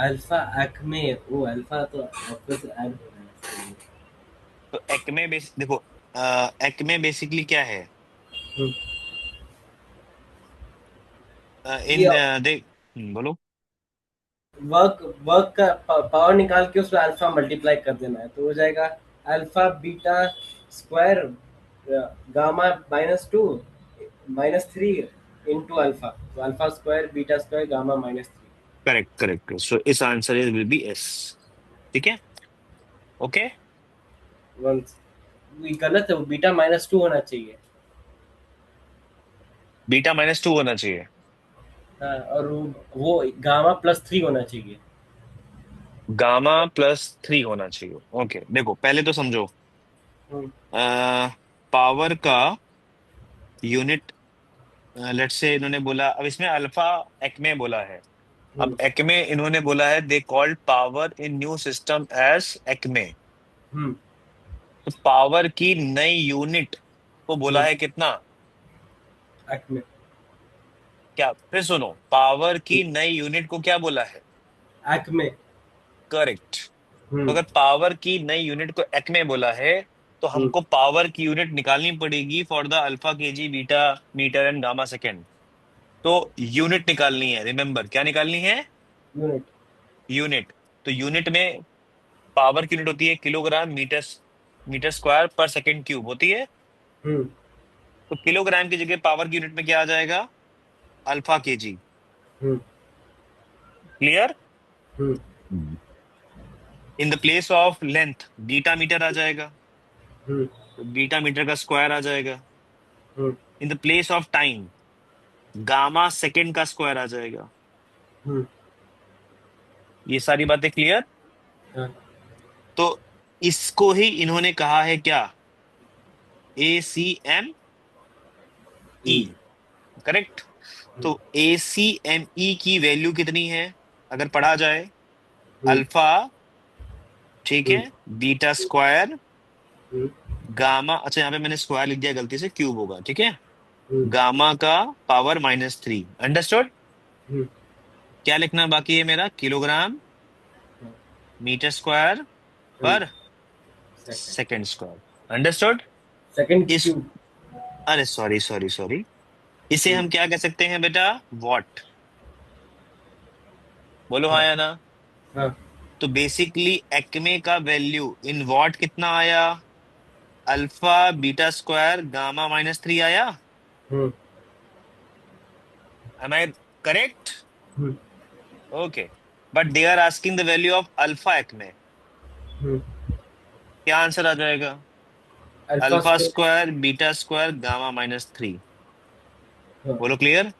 Alpha Acme. वो अल्फा तो ऑफिस ऐड हो रहा है। तो एक्मे बेस देखो, एक्मे बेसिकली क्या है? Hmm. इन ये दे बोलो। वर्क वर्क का पावर निकाल के उसमें अल्फा मल्टीप्लाई कर देना है तो हो जाएगा alpha beta square gamma -2 -3 into alpha तो alpha square beta square gamma -3। Correct correct, so इस answer is will be S. ठीक है, ओके। वन गलत है वो बीटा -2 होना चाहिए। बीटा -2 होना चाहिए। हाँ और वो गामा +3 होना चाहिए। गामा +3 होना चाहिए। ओके, देखो पहले तो समझो, हम्म पावर का यूनिट, लेट्स से इन्होंने बोला, अब इसमें अल्फा एक्मे बोला है। अब हम्म एक्मे इन्होंने बोला है they called power in new system as acme. हम्म तो पावर की नई यूनिट को बोला हम्म है कितना? एक्मे क्या, फिर सुनो, पावर की नई यूनिट को क्या बोला है? एक्मे। करेक्ट। तो हम्म अगर पावर की नई यूनिट को एक्मे बोला है, तो हम्म हमको पावर की यूनिट निकालनी पड़ेगी for the alpha KG beta metre and gamma second. तो यूनिट निकालनी है, रिमेंबर क्या निकालनी है? यूनिट। यूनिट। तो यूनिट में पावर की यूनिट होती है किलोग्राम मीटर, मीटर स्क्वायर पर सेकेंड क्यूब होती है। हम्म तो किलोग्राम की जगह पावर की यूनिट में क्या आ जाएगा? Alpha KG. Hmm clear? Hmm in the place of length beta meter आ जाएगा, हम्म तो बीटा मीटर का स्क्वायर आ जाएगा। Hmm in the place of time gamma second का स्क्वायर आ जाएगा। हम्म ये सारी बातें क्लियर? हाँ, तो इसको ही इन्होंने कहा है क्या? ACME। ई। करेक्ट। तो ACME की वैल्यू कितनी है अगर पढ़ा जाए? हम्म अल्फा ठीक हम्म, है, बीटा स्क्वायर हम्म, गामा, अच्छा यहाँ पे मैंने स्क्वायर लिख दिया गलती से, क्यूब होगा, ठीक है, हम्म, गामा का पावर -3, अंडरस्टूड। हम्म, क्या लिखना बाकी है मेरा, किलोग्राम मीटर स्क्वायर हम्म, पर second. Second square, understood. Second इस, क्यूब। अरे सॉरी सॉरी सॉरी, इसे हम्म, हम क्या कह सकते हैं बेटा, वॉट, बोलो हाँ हाँ, या ना। हाँ, तो बेसिकली एक्मे का वैल्यू इन वॉट कितना आया, अल्फा बीटा स्क्वायर गामा -3 आया, hmm, am I correct. Hmm, okay, but they are asking the value of alpha acme, hmm, क्या आंसर आ जाएगा, alpha alpha square. Square beta square gamma -3, हाँ, बोलो clear.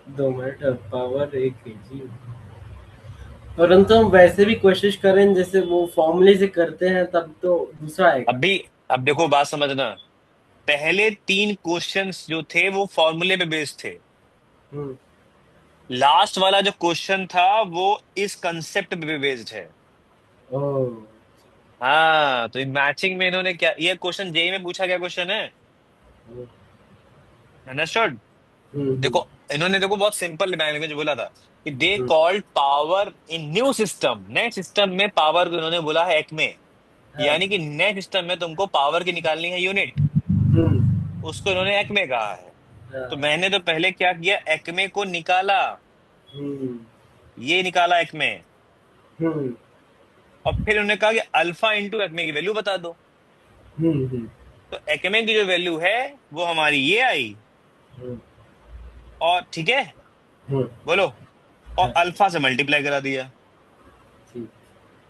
2 minute, power 1 kg। परंतु हम वैसे भी कोशिश करें जैसे वो फॉर्मूले से करते हैं तब तो दूसरा आएगा। अभी, अब देखो बात समझना, पहले 3 क्वेश्चंस जो थे वो फॉर्मूले पे बेस्ड थे, हम्म, लास्ट वाला जो क्वेश्चन था वो इस कंसेप्ट पे बेस्ड है। ओह, हाँ, तो मैचिंग में इन्होंने क्या, ये क्वेश्चन जेई में पूछा गया क्वेश्चन है, हम्म, अंडरस्टूड। हम्म, देखो इन्होंने, देखो बहुत सिंपल लैंग्वेज में बोला था कि they hmm, called power in new system, नए सिस्टम में पावर को इन्होंने बोला है एक में, हाँ, यानी कि नए सिस्टम में तुमको पावर की निकालनी है यूनिट, हम्म, उसको इन्होंने एक्मे कहा है। तो हाँ, मैंने तो पहले क्या किया, एक्मे को निकाला, हम्म, ये निकाला एक्मे, हम्म, और फिर उन्होंने कहा कि अल्फा इंटू एक्मे की वैल्यू बता दो। हम्म, तो एक्मे की जो वैल्यू है वो हमारी ये आई, हम्म, और ठीक है, हम्म, बोलो, और हाँ, अल्फा से मल्टीप्लाई करा दिया। ठीक।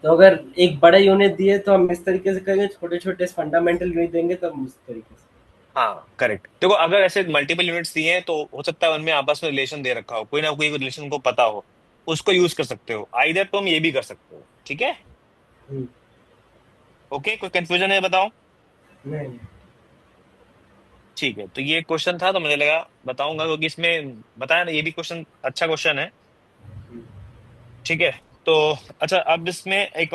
तो अगर एक बड़ा यूनिट दिए तो हम इस तरीके से करेंगे, छोटे छोटे फंडामेंटल यूनिट देंगे तो हम उस तरीके से। हाँ करेक्ट, देखो अगर ऐसे मल्टीपल यूनिट्स दिए हैं तो हो सकता है उनमें आपस में रिलेशन दे रखा हो, कोई ना कोई रिलेशन को पता हो, उसको यूज कर सकते हो, आइदर तुम ये भी कर सकते हो, ठीक है। हम्म, ओके, कोई कंफ्यूजन है बताओ। नहीं, नहीं, ठीक है, तो ये क्वेश्चन था तो मुझे लगा बताऊंगा, क्योंकि इसमें बताया ना, ये भी क्वेश्चन अच्छा क्वेश्चन है, हम्म, ठीक है। तो अच्छा, अब इसमें एक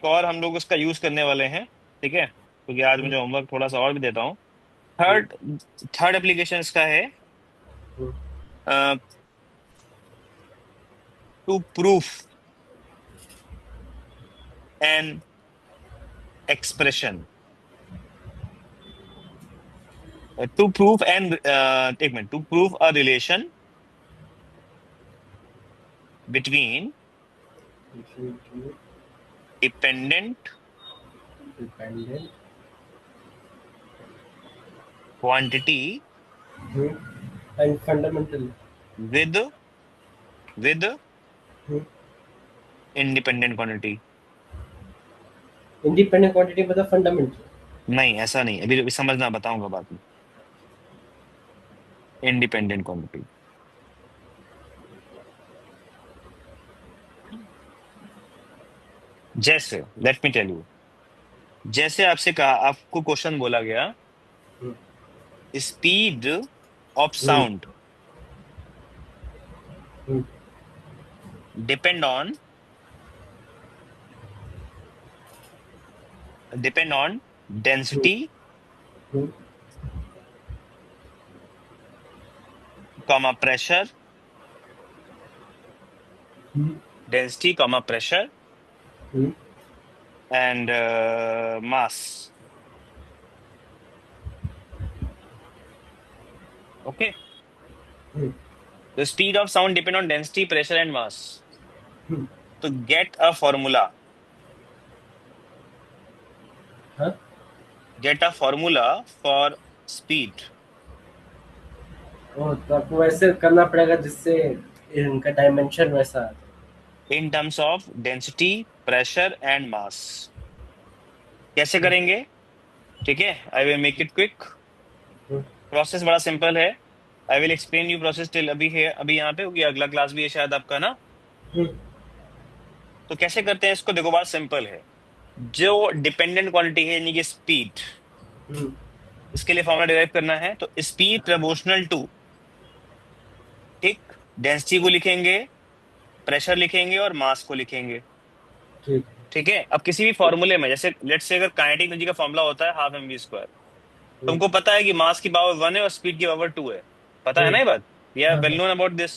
और हम लोग उसका यूज करने वाले हैं, ठीक है, क्योंकि आज हम्म, मुझे होमवर्क थोड़ा सा और भी देता हूँ। हम्म, थर्ड थर्ड एप्लीकेशन इसका है, hmm, to proof an expression, to proof an, एक minute, to proof a relation between dependent dependent, quantity and fundamental, with with independent quantity. Independent quantity मतलब फंडामेंटल। नहीं ऐसा नहीं, अभी अभी समझना, बताऊंगा बाद में, इंडिपेंडेंट क्वांटिटी। जैसे लेट मी टेल यू, जैसे आपसे कहा, आपको क्वेश्चन बोला गया, speed of sound depend on density comma pressure, density comma pressure and mass, okay. The speed of sound depend on density pressure and mass, तो get a formula, get a formula for speed तो आपको वैसे करना पड़ेगा जिससे इनका dimension वैसा आ in terms of density pressure and mass. कैसे करेंगे, ठीक है, I will make it quick, जाए। प्रोसेस बड़ा सिंपल है, I will explain you process till अभी है, अभी यहाँ पे, क्योंकि अगला क्लास भी है शायद आपका ना। तो कैसे करते हैं इसको, देखो बात सिंपल है, जो डिपेंडेंट क्वांटिटी है यानी कि स्पीड, इसके लिए फॉर्मूला डिराइव करना है, तो स्पीड प्रपोर्शनल टू, ठीक, डेंसिटी को लिखेंगे, प्रेशर लिखेंगे और मास को लिखेंगे, ठीक। ठीक है, अब किसी भी फॉर्मूले में जैसे लेट्स से अगर काइनेटिक एनर्जी का फॉर्मूला होता है हाफ एम वी स्क्वायर, हम्म, तुमको पता है कि मास की पावर 1 है और स्पीड की पावर 2 है, पता है हम्म, ना ये बात, या हाँ, वेल हाँ, नोन अबाउट दिस।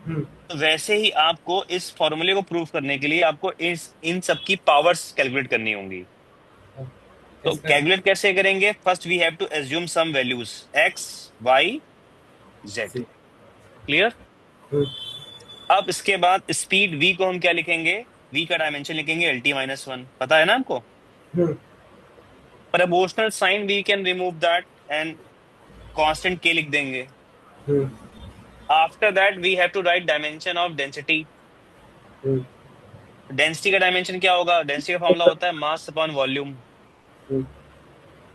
हम्म, तो वैसे ही आपको इस फॉर्मूले को प्रूव करने के लिए आपको इस इन सब की पावर्स कैलकुलेट करनी होंगी। हाँ, तो इसका कैलकुलेट कैसे करेंगे, first we have to assume some values X Y Z. जी, क्लियर। हम्म, अब इसके बाद स्पीड v को हम क्या लिखेंगे, v का डायमेंशन लिखेंगे एल टी माइनस वन, पता है ना हमको। हम्म, proportional sign we can remove that and constant k लिख देंगे। Hmm, after that we have to write dimension of density. Hmm, density का डायमेंशन क्या होगा, डेंसिटी का फॉर्मूला होता है mass upon volume. Hmm,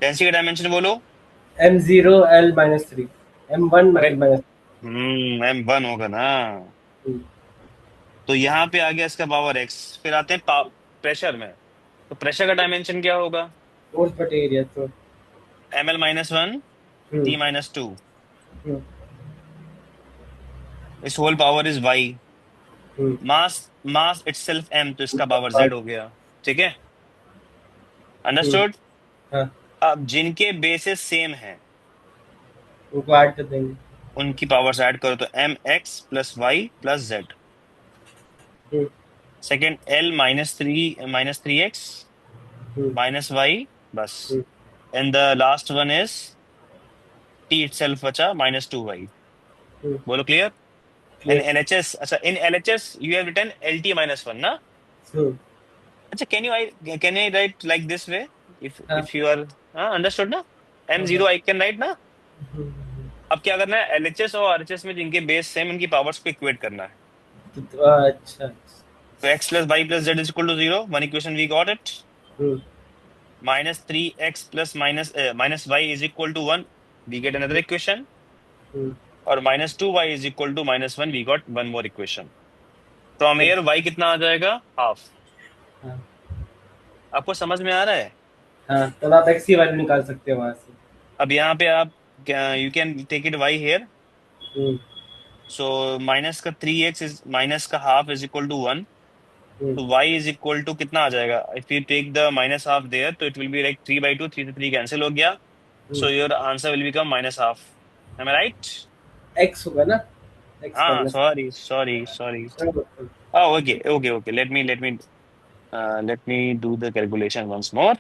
density का डायमेंशन बोलो। M0L-3, M1 अरे L-, एम वन होगा ना। तो यहाँ पे आ गया इसका पावर एक्स। फिर आते हैं प्रेशर में, तो प्रेशर का डायमेंशन क्या होगा, फोर्स बटे एरिया तो, M L minus one hmm, T minus two, hmm, इस whole power is Y. Hmm, mass mass itself M, तो इसका पावर हाँ, जेड हो गया। ठीक है, हम्म, अंडरस्टूड। हाँ, अब जिनके बेसिस सेम है उनको ऐड कर देंगे। उनकी पावर्स ऐड करो, तो M X plus Y plus Z. Hmm, second L minus three X hmm, minus Y बस। Hmm, and the last one is T itself बचा माइनस टू वाई। हम्म, बोलो क्लियर। In clear. एलएचएस, अच्छा in LHS you have written L T minus one ना। Hmm, अच्छा can I write like this way, हाँ, if you are, हाँ understood ना, um हाँ, zero हाँ, आई कैन राइट ना। हम्म, अब क्या करना है, एलएचएस और आरएचएस में जिनके बेस सेम उनकी पावर्स को इक्वेट करना है। अच्छा, तो X plus Y plus Z is equal to zero, one equation we got it. Hmm, minus three X plus minus Y is equal to one, we get another equation. Hmm, और minus two Y is equal to minus one, we got one more equation. From here Y कितना आ जाएगा, half. हाँ, आपको समझ में आ रहा है। हाँ, तब आप एक्स की वैल्यू निकाल सकते हो वहां से। अब यहाँ पे आप you can take it Y here. Hmm, so minus का थ्री एक्स इज माइनस का half is equal to one. Hmm, तो y इज इक्वल टू कितना आ जाएगा, if you take the minus half there तो it will be like three by two, three से three cancel हो गया। Hmm, so your answer will become minus half. Am I right. X होगा ना, X हाँ minus. Sorry sorry sorry. Okay okay okay, let me do the calculation once more.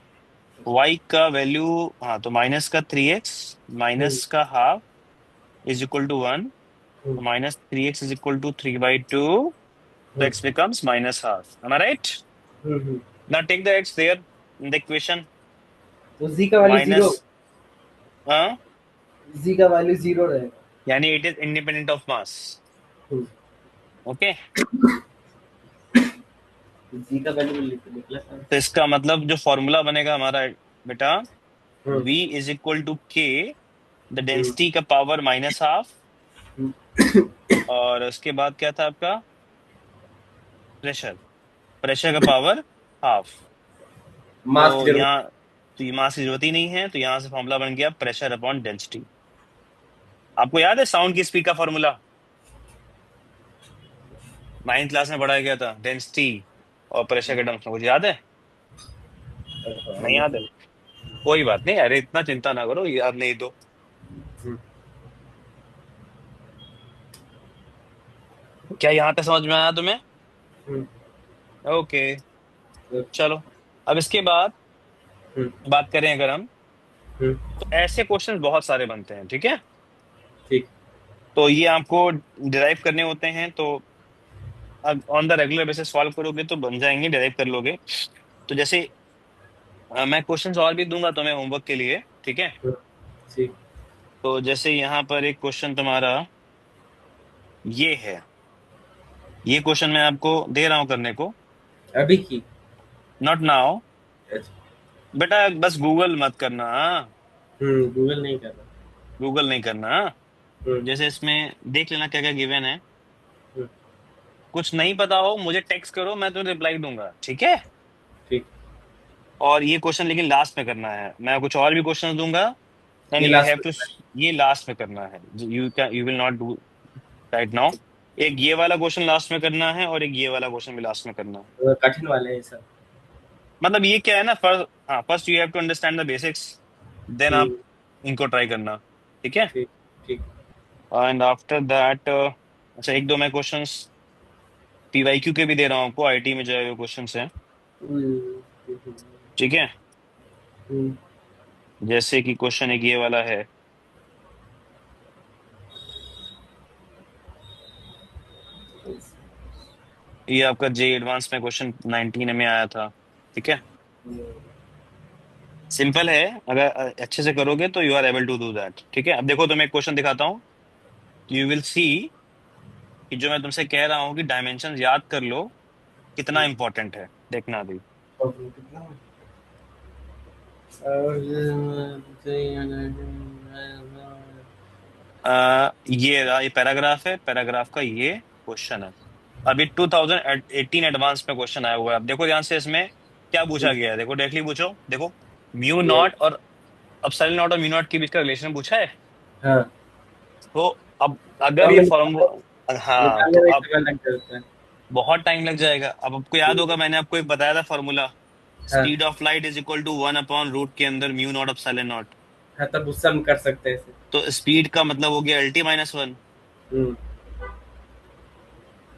y का value, हाँ तो minus का three X hmm, minus का half is equal to one. Hmm, तो minus three X is equal to three by two, तो hmm, x becomes minus half. Am I right? Hmm. Now take the x there in the equation. तो जी का value zero, Minus, uh, जी का value zero रहेगा। यानी it is independent of mass. Hmm, Okay? जी का value निकला था। तो इसका मतलब जो फॉर्मूला बनेगा हमारा बेटा, hmm, v is equal to k, the hmm, density का पावर माइनस हाफ, हम्म, और उसके बाद क्या था आपका, प्रेशर, प्रेशर का पावर हाफ। मास की तो जरूरत। यहाँ, तो ये मास की जरूरत ही नहीं है, तो यहाँ से फॉर्मूला बन गया प्रेशर अपॉन डेंसिटी। आपको याद है साउंड की स्पीड का फॉर्मूला, नाइन्थ क्लास में पढ़ाया गया था, डेंसिटी और प्रेशर के टर्म्स में, कुछ याद है, नहीं याद है, कोई बात नहीं, अरे इतना चिंता ना करो, याद नहीं तो। हम्म, क्या यहाँ तक समझ में आया तुम्हें। हम्म, ओके, हम्म, चलो। अब इसके बाद हम्म, बात करें अगर हम, हम्म, तो ऐसे क्वेश्चंस बहुत सारे बनते हैं, ठीक है। ठीक। तो ये आपको डिराइव करने होते हैं, तो on the regular basis solve करोगे तो बन जाएंगे, डिराइव कर लोगे। तो जैसे मैं क्वेश्चंस और भी दूंगा तुम्हें होमवर्क के लिए, ठीक है। हम्म, ठीक। तो जैसे यहाँ पर एक क्वेश्चन तुम्हारा ये है, ये क्वेश्चन मैं आपको दे रहा हूँ करने को, अभी की। Not now. अच्छा। बेटा बस गूगल मत करना, हाँ, गूगल नहीं कर रहा। गूगल नहीं करना, हाँ? हम्म, जैसे इसमें देख लेना क्या क्या गिवन है, हम्म, कुछ नहीं पता हो मुझे टेक्स्ट करो, मैं तुम्हें रिप्लाई दूंगा, ठीक है। ठीक। और ये क्वेश्चन लेकिन लास्ट में करना है, मैं कुछ और भी क्वेश्चन दूंगा, एंड ये यू लास्ट हैव टू, ये लास्ट में करना है, you will not do right now. एक ये वाला क्वेश्चन लास्ट में करना है और एक ये वाला क्वेश्चन भी लास्ट में करना है। में कठिन वाले हैं सब। मतलब ये क्या है ना, फर्स्ट, हाँ, first you have to understand the basics, then आप हम्म, इनको ट्राई करना, ठीक है। ठीक ठीक। एंड आफ्टर दैट, अच्छा एक दो मैं क्वेश्चंस पीवाईक्यू के भी दे रहा हूँ आपको, आईटी में जो है वो क्वेश्चंस हैं, हम्म, ठीक है। हम्म, जैसे कि क्वेश्चन एक ये वाला है, ये आपका जे एडवांस में क्वेश्चन 19 में आया था, ठीक है। सिंपल है, अगर अच्छे से करोगे तो you are able to do that, ठीक है। अब देखो, तो मैं एक क्वेश्चन दिखाता हूँ, यू विल सी कि जो मैं तुमसे कह रहा हूँ कि डायमेंशन याद कर लो कितना इंपॉर्टेंट है, देखना अभी। प्रॉब्लम कितना और ये पैराग्राफ है, पैराग्राफ का ये क्वेश्चन है। अभी 2018 एडवांस में क्वेश्चन आया हुआ है। अब देखो ध्यान से, इसमें क्या पूछा गया है, देखो डायरेक्टली पूछो, देखो म्यू ये नॉट और अपसाइलन नॉट और म्यू नॉट के बीच का रिलेशन पूछा है। हाँ, तो अब अगर ये नॉर्मल फॉर्मूला, हाँ, तो निकालने में अब समय लग जाता है। बहुत टाइम लग जाएगा। अब आपको याद होगा, मैंने आपको एक बताया था फॉर्मूला, हाँ speed of light is equal to 1/रूट के अंदर म्यू नॉट अपसाइलन नॉट। हाँ, तब उससे हम कर सकते हैं इसे। तो स्पीड का मतलब हो गया LT-1। हम्म,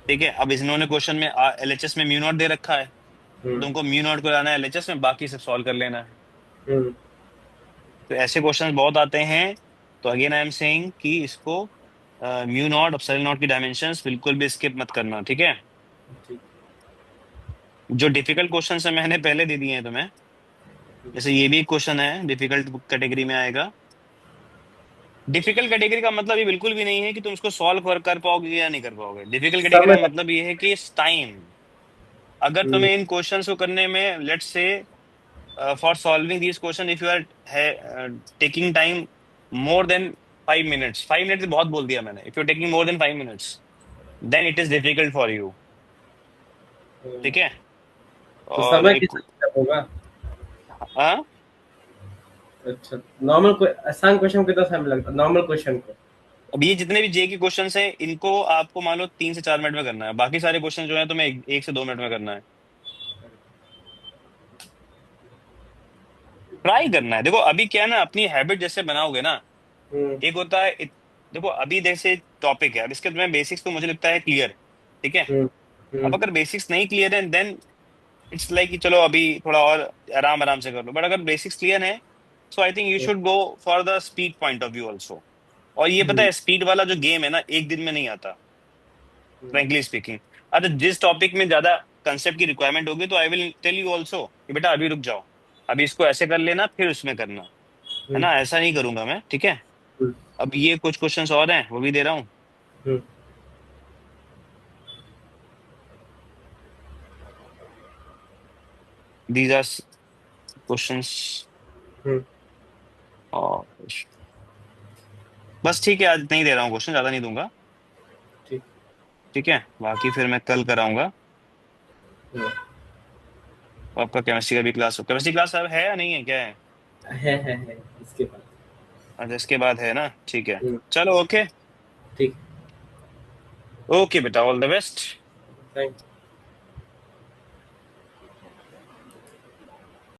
ठीक है, अब इन्होंने क्वेश्चन में LHS में म्यू नॉट दे रखा है, तो हम्म, तुमको म्यू नॉट को लाना है LHS में, बाकी सब सॉल्व कर लेना है। हम्म, तो ऐसे क्वेश्चंस बहुत आते हैं। तो अगेन आई एम सेइंग कि इसको म्यू नॉट अपसाइलन नॉट की डायमेंशंस बिल्कुल भी स्किप मत करना, ठीक है। ठीक। जो डिफिकल्ट क्वेश्चन है मैंने पहले दे दिए हैं तुम्हें, जैसे ये भी क्वेश्चन है डिफिकल्ट कैटेगरी में आएगा। डिफिकल्ट कैटेगरी का मतलब ये बिल्कुल भी नहीं है कि तुम इसको सॉल्व कर पाओगे या नहीं कर पाओगे। डिफिकल्ट कैटेगरी समय का मतलब ये है कि इस टाइम, अगर हम्म, तुम्हें इन क्वेश्चंस को करने में, let's say for solving this question, if you are taking time more than 5 minutes, 5 minutes बहुत बोल दिया मैंने, if you taking more than 5 minutes, then it is difficult for you, ठीक है। तो और समय एक, कितना कम होगा? हाँ, अच्छा, नॉर्मल को आसान क्वेश्चन को कितना समय लगता है, नॉर्मल क्वेश्चन को? अब ये जितने भी जे के क्वेश्चंस हैं, इनको आपको मान लो 3 से 4 मिनट में करना है, बाकी सारे क्वेश्चन जो है तुम्हें 1 से 2 मिनट में करना है। ट्राई करना है। देखो अभी क्या है ना, अपनी हैबिट जैसे बनाओगे ना, हम्म, एक होता है देखो अभी जैसे टॉपिक है, अब इसके तुम्हें बेसिक्स तो मुझे लगता है क्लियर, ठीक है। हम्म, अब हम्म, अगर बेसिक्स नहीं क्लियर है, देन इट्स लाइक कि चलो अभी थोड़ा और आराम आराम से कर लो, बट अगर बेसिक्स क्लियर है, so I think you should go for the speed point of view also. और ये पता हम्म, है, स्पीड वाला जो गेम है ना, एक दिन में नहीं आता, हम्म, फ्रेंकली स्पीकिंग। अगर जिस टॉपिक में ज्यादा कंसेप्ट की रिक्वायरमेंट होगी, तो I will tell you also कि बेटा अभी रुक जाओ, अभी इसको ऐसे कर लेना, फिर उसमें करना, है हम्म, ना, ऐसा नहीं करूंगा मैं, ठीक है। हम्म, अब ये कुछ क्वेश्चंस और हैं, वो भी दे रहा हूँ। हम्म, दीज आर क्वेश्चंस, हम्म, और बस ठीक है, आज नहीं दे रहा हूँ क्वेश्चन, ज्यादा नहीं दूंगा, ठीक। ठीक है। बाकी फिर मैं कल कराऊंगा। हम्म, आपका केमिस्ट्री का भी क्लास, केमिस्ट्री क्लास अब है या नहीं है, क्या है? है इसके बाद। अच्छा, इसके बाद है ना, ठीक है। हम्म, चलो, ओके। ठीक। ओके बेटा, ऑल द बेस्ट। थैंक